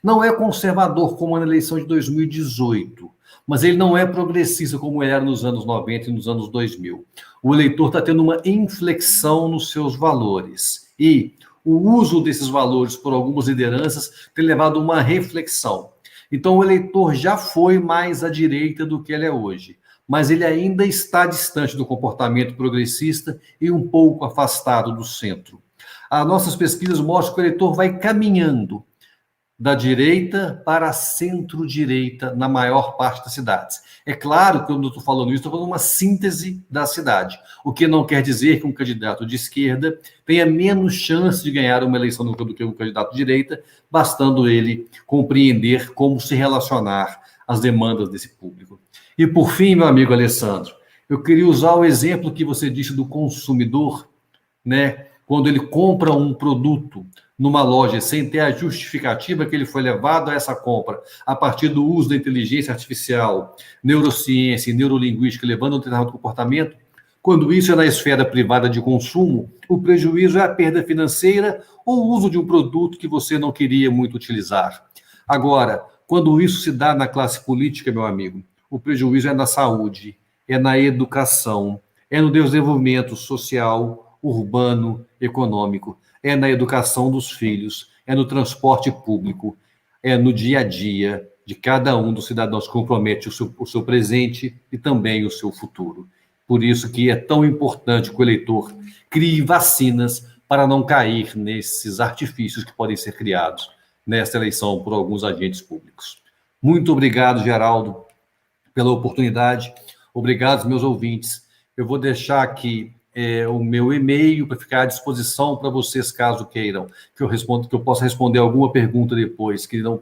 Não é conservador como na eleição de 2018, mas ele não é progressista como ele era nos anos 90 e nos anos 2000. O eleitor está tendo uma inflexão nos seus valores e o uso desses valores por algumas lideranças tem levado a uma reflexão. Então, o eleitor já foi mais à direita do que ele é hoje, mas ele ainda está distante do comportamento progressista e um pouco afastado do centro. As nossas pesquisas mostram que o eleitor vai caminhando da direita para a centro-direita na maior parte das cidades. É claro que quando eu estou falando isso, estou falando uma síntese da cidade, o que não quer dizer que um candidato de esquerda tenha menos chance de ganhar uma eleição do que um candidato de direita, bastando ele compreender como se relacionar às demandas desse público. E por fim, meu amigo Alessandro, eu queria usar o exemplo que você disse do consumidor, né? Quando ele compra um produto numa loja sem ter a justificativa que ele foi levado a essa compra a partir do uso da inteligência artificial, neurociência e neurolinguística, levando a um determinado comportamento, quando isso é na esfera privada de consumo, o prejuízo é a perda financeira ou o uso de um produto que você não queria muito utilizar. Agora, quando isso se dá na classe política, meu amigo, o prejuízo é na saúde, é na educação, é no desenvolvimento social, urbano, econômico, é na educação dos filhos, é no transporte público, é no dia a dia de cada um dos cidadãos que compromete o seu presente e também o seu futuro. Por isso que é tão importante que o eleitor crie vacinas para não cair nesses artifícios que podem ser criados nesta eleição por alguns agentes públicos. Muito obrigado, Geraldo, pela oportunidade. Obrigado, meus ouvintes. Eu vou deixar aqui o meu e-mail para ficar à disposição para vocês, caso queiram, que eu possa responder alguma pergunta depois, que não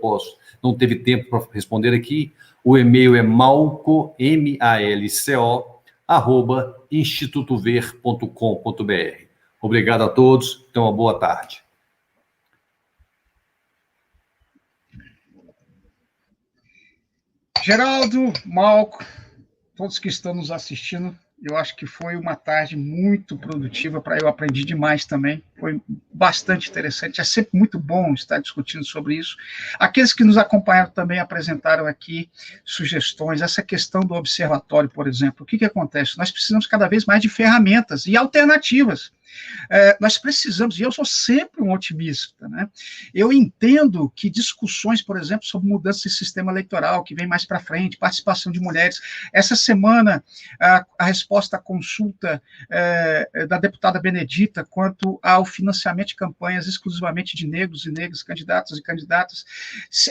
teve tempo para responder aqui. O e-mail é malco, M-A-L-C-O, @institutover.com.br. Obrigado a todos, então uma boa tarde. Geraldo, Malco, todos que estão nos assistindo, eu acho que foi uma tarde muito produtiva para eu, aprendi demais também, foi bastante interessante, é sempre muito bom estar discutindo sobre isso. Aqueles que nos acompanharam também apresentaram aqui sugestões, essa questão do observatório, por exemplo, o que acontece? Nós precisamos cada vez mais de ferramentas e alternativas. Nós precisamos, e eu sou sempre um otimista, né? Eu entendo que discussões, por exemplo, sobre mudança de sistema eleitoral, que vem mais para frente, participação de mulheres, essa semana a resposta à consulta da deputada Benedita quanto ao financiamento de campanhas exclusivamente de negros e negras, candidatos e candidatas,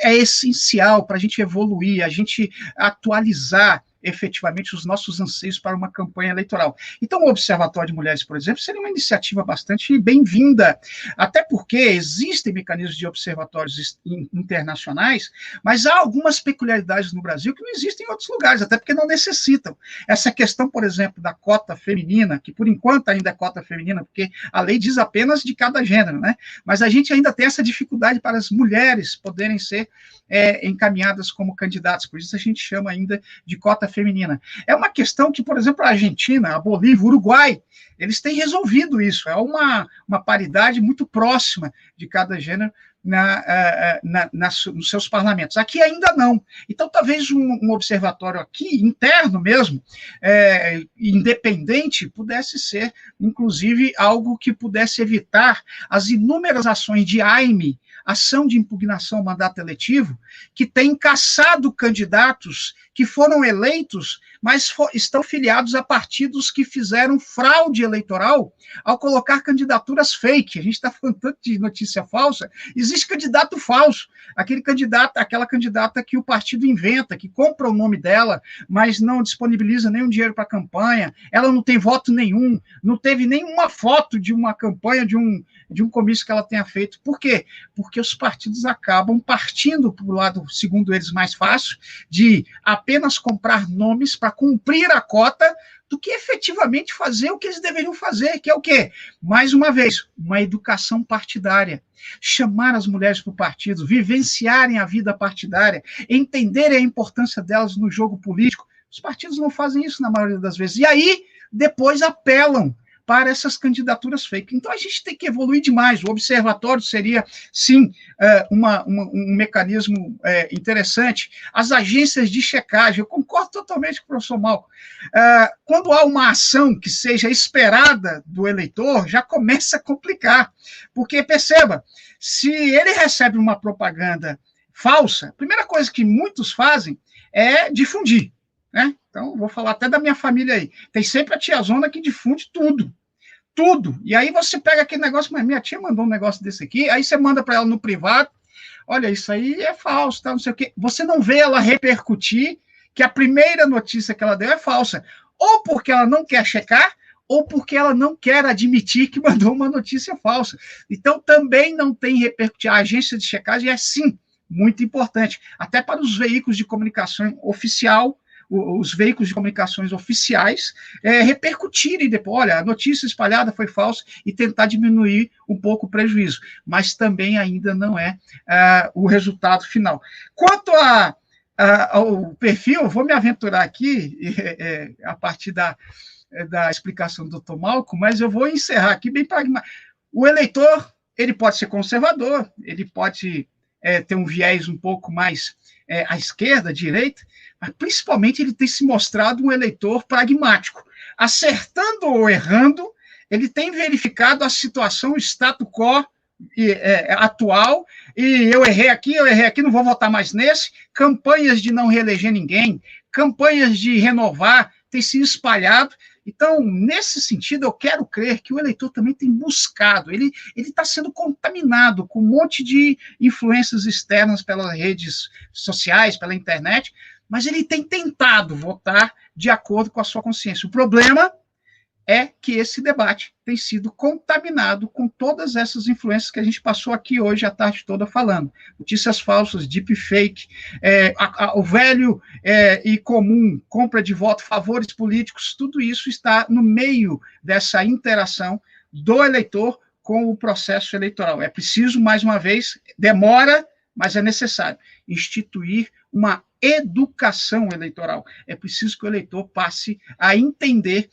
é essencial para a gente evoluir, a gente atualizar efetivamente os nossos anseios para uma campanha eleitoral. Então, o Observatório de Mulheres, por exemplo, seria uma iniciativa bastante bem-vinda, até porque existem mecanismos de observatórios internacionais, mas há algumas peculiaridades no Brasil que não existem em outros lugares, até porque não necessitam. Essa questão, por exemplo, da cota feminina, que por enquanto ainda é cota feminina, porque a lei diz apenas de cada gênero, né? Mas a gente ainda tem essa dificuldade para as mulheres poderem ser encaminhadas como candidatas, por isso a gente chama ainda de cota feminina. É uma questão que, por exemplo, a Argentina, a Bolívia, o Uruguai, eles têm resolvido isso, é uma paridade muito próxima de cada gênero nos seus parlamentos. Aqui ainda não. Então, talvez um observatório aqui, interno mesmo, independente, pudesse ser, inclusive, algo que pudesse evitar as inúmeras ações de AIME, ação de impugnação ao mandato eletivo, que tem caçado candidatos que foram eleitos, mas estão filiados a partidos que fizeram fraude eleitoral ao colocar candidaturas fake. A gente está falando tanto de notícia falsa, existe candidato falso, aquela candidata que o partido inventa, que compra o nome dela, mas não disponibiliza nenhum dinheiro para a campanha, ela não tem voto nenhum, não teve nenhuma foto de uma campanha, de um comício que ela tenha feito. Por quê? Porque os partidos acabam partindo para o lado, segundo eles, mais fácil, de apenas comprar nomes para cumprir a cota do que efetivamente fazer o que eles deveriam fazer, que é o quê? Mais uma vez, uma educação partidária. Chamar as mulheres para o partido, vivenciarem a vida partidária, entenderem a importância delas no jogo político. Os partidos não fazem isso na maioria das vezes. E aí, depois apelam para essas candidaturas fake. Então, a gente tem que evoluir demais. O observatório seria, sim, um mecanismo interessante. As agências de checagem, eu concordo totalmente com o professor Malco. Quando há uma ação que seja esperada do eleitor, já começa a complicar. Porque, perceba, se ele recebe uma propaganda falsa, a primeira coisa que muitos fazem é difundir. Né? Então, vou falar até da minha família aí. Tem sempre a tiazona que difunde tudo. Tudo. E aí você pega aquele negócio, mas minha tia mandou um negócio desse aqui, aí você manda para ela no privado, olha, isso aí é falso, tá, não sei o quê. Você não vê ela repercutir que a primeira notícia que ela deu é falsa. Ou porque ela não quer checar, ou porque ela não quer admitir que mandou uma notícia falsa. Então, também não tem repercutir. A agência de checagem é, sim, muito importante. Até para os veículos de comunicação oficial, os veículos de comunicações oficiais repercutirem depois, olha, a notícia espalhada foi falsa e tentar diminuir um pouco o prejuízo, mas também ainda não é o resultado final. Quanto ao perfil, eu vou me aventurar aqui a partir da explicação do Dr. Malco, mas eu vou encerrar aqui bem pragmático. O eleitor, ele pode ser conservador, ele pode ter um viés um pouco mais à esquerda, à direita, mas principalmente ele tem se mostrado um eleitor pragmático. Acertando ou errando, ele tem verificado a situação, o status quo atual, e eu errei aqui, não vou votar mais nesse. Campanhas de não reeleger ninguém, campanhas de renovar, tem se espalhado. Então, nesse sentido, eu quero crer que o eleitor também tem buscado, ele está sendo contaminado com um monte de influências externas pelas redes sociais, pela internet, mas ele tem tentado votar de acordo com a sua consciência. O problema é que esse debate tem sido contaminado com todas essas influências que a gente passou aqui hoje a tarde toda falando. Notícias falsas, deepfake, o velho e comum compra de voto, favores políticos, tudo isso está no meio dessa interação do eleitor com o processo eleitoral. É preciso, mais uma vez, demora, mas é necessário instituir uma educação eleitoral. É preciso que o eleitor passe a entender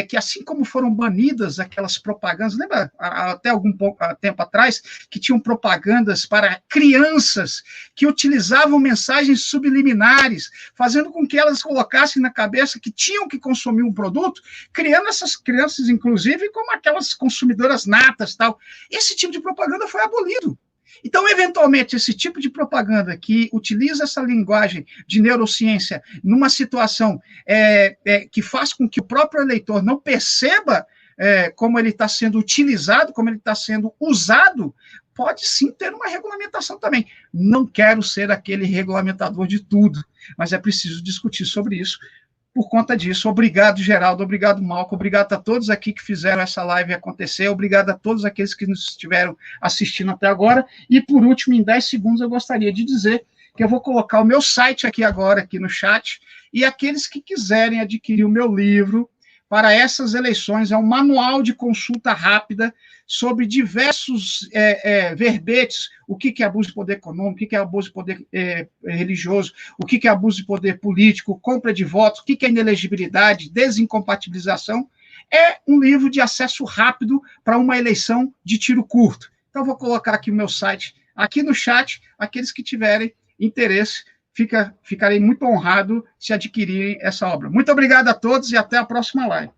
que, assim como foram banidas aquelas propagandas, lembra até algum tempo atrás, que tinham propagandas para crianças que utilizavam mensagens subliminares, fazendo com que elas colocassem na cabeça que tinham que consumir um produto, criando essas crianças, inclusive, como aquelas consumidoras natas, tal. Esse tipo de propaganda foi abolido. Então, eventualmente, esse tipo de propaganda que utiliza essa linguagem de neurociência numa situação que faz com que o próprio eleitor não perceba como ele está sendo utilizado, como ele está sendo usado, pode sim ter uma regulamentação também. Não quero ser aquele regulamentador de tudo, mas é preciso discutir sobre isso. Por conta disso, obrigado, Geraldo, obrigado, Malco, obrigado a todos aqui que fizeram essa live acontecer, obrigado a todos aqueles que nos estiveram assistindo até agora, e por último, em 10 segundos, eu gostaria de dizer que eu vou colocar o meu site aqui agora, aqui no chat, e aqueles que quiserem adquirir o meu livro para essas eleições, é um manual de consulta rápida sobre diversos verbetes, o que é abuso de poder econômico, o que é abuso de poder religioso, o que é abuso de poder político, compra de votos, o que é inelegibilidade, desincompatibilização. É um livro de acesso rápido para uma eleição de tiro curto. Então, vou colocar aqui o meu site aqui no chat, aqueles que tiverem interesse, ficarei muito honrado se adquirirem essa obra. Muito obrigado a todos e até a próxima live.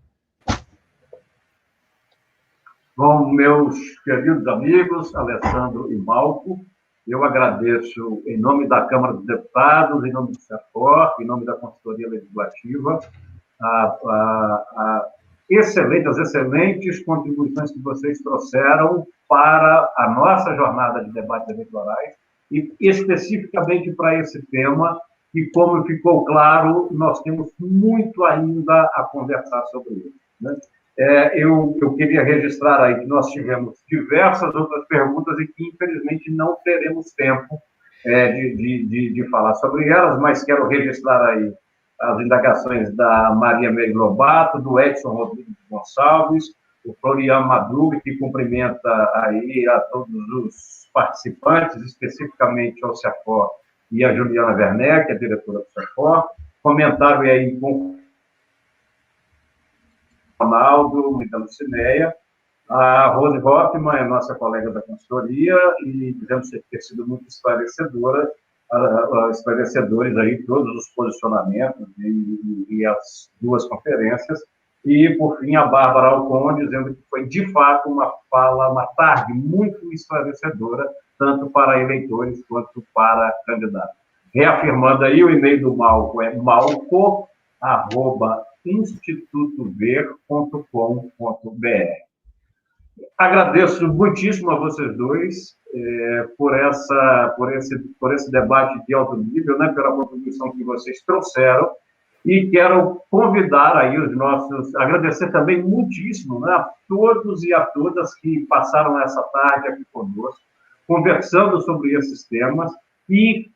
Bom, meus queridos amigos, Alessandro e Malco, eu agradeço em nome da Câmara dos Deputados, em nome do CEFOR, em nome da Consultoria Legislativa, as excelentes contribuições que vocês trouxeram para a nossa jornada de debates eleitorais, e especificamente para esse tema, que, como ficou claro, nós temos muito ainda a conversar sobre isso. Né? Eu queria registrar aí que nós tivemos diversas outras perguntas e que, infelizmente, não teremos tempo de falar sobre elas, mas quero registrar aí as indagações da Maria Meire Lobato, do Edson Rodrigues Gonçalves, o Floriano Madruga, que cumprimenta aí a todos os participantes, especificamente ao CEFOR e a Juliana Werneck, que é diretora do CEFOR. Comentário aí com o Ronaldo e da Lucinéia. A Rose Hoffmann é nossa colega da consultoria e devemos ter sido muito esclarecedores aí todos os posicionamentos e as duas conferências. E, por fim, a Bárbara Alcon, dizendo que foi, de fato, uma tarde muito esclarecedora, tanto para eleitores quanto para candidatos. Reafirmando aí, o e-mail do Malco é malco@institutover.com.br. Agradeço muitíssimo a vocês dois por esse debate de alto nível, né, pela contribuição que vocês trouxeram, e quero convidar aí agradecer também muitíssimo, né, a todos e a todas que passaram essa tarde aqui conosco, conversando sobre esses temas, e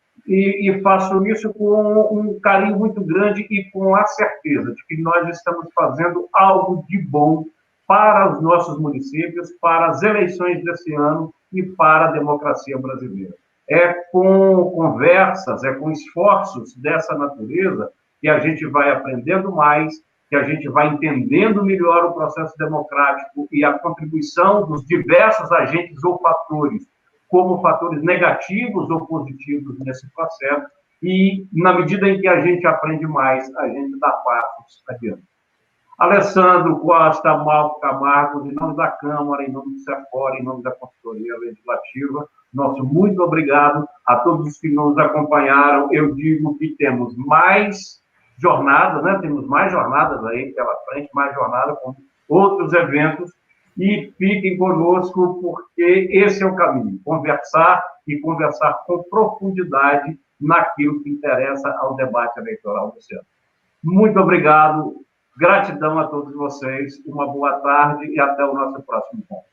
faço isso com um carinho muito grande e com a certeza de que nós estamos fazendo algo de bom para os nossos municípios, para as eleições desse ano e para a democracia brasileira. É com conversas, é com esforços dessa natureza que a gente vai aprendendo mais, que a gente vai entendendo melhor o processo democrático e a contribuição dos diversos agentes ou fatores, como fatores negativos ou positivos nesse processo, e, na medida em que a gente aprende mais, a gente dá passos adiante. Alessandro Costa, Malco Camargo, em nome da Câmara, em nome do CEFOR, em nome da Consultoria Legislativa, nosso muito obrigado a todos os que nos acompanharam. Eu digo que temos mais jornadas, né? Temos mais jornadas aí pela frente, mais jornadas com outros eventos, e fiquem conosco, porque esse é o caminho, conversar e conversar com profundidade naquilo que interessa ao debate eleitoral desse ano. Muito obrigado. Gratidão a todos vocês, uma boa tarde e até o nosso próximo encontro.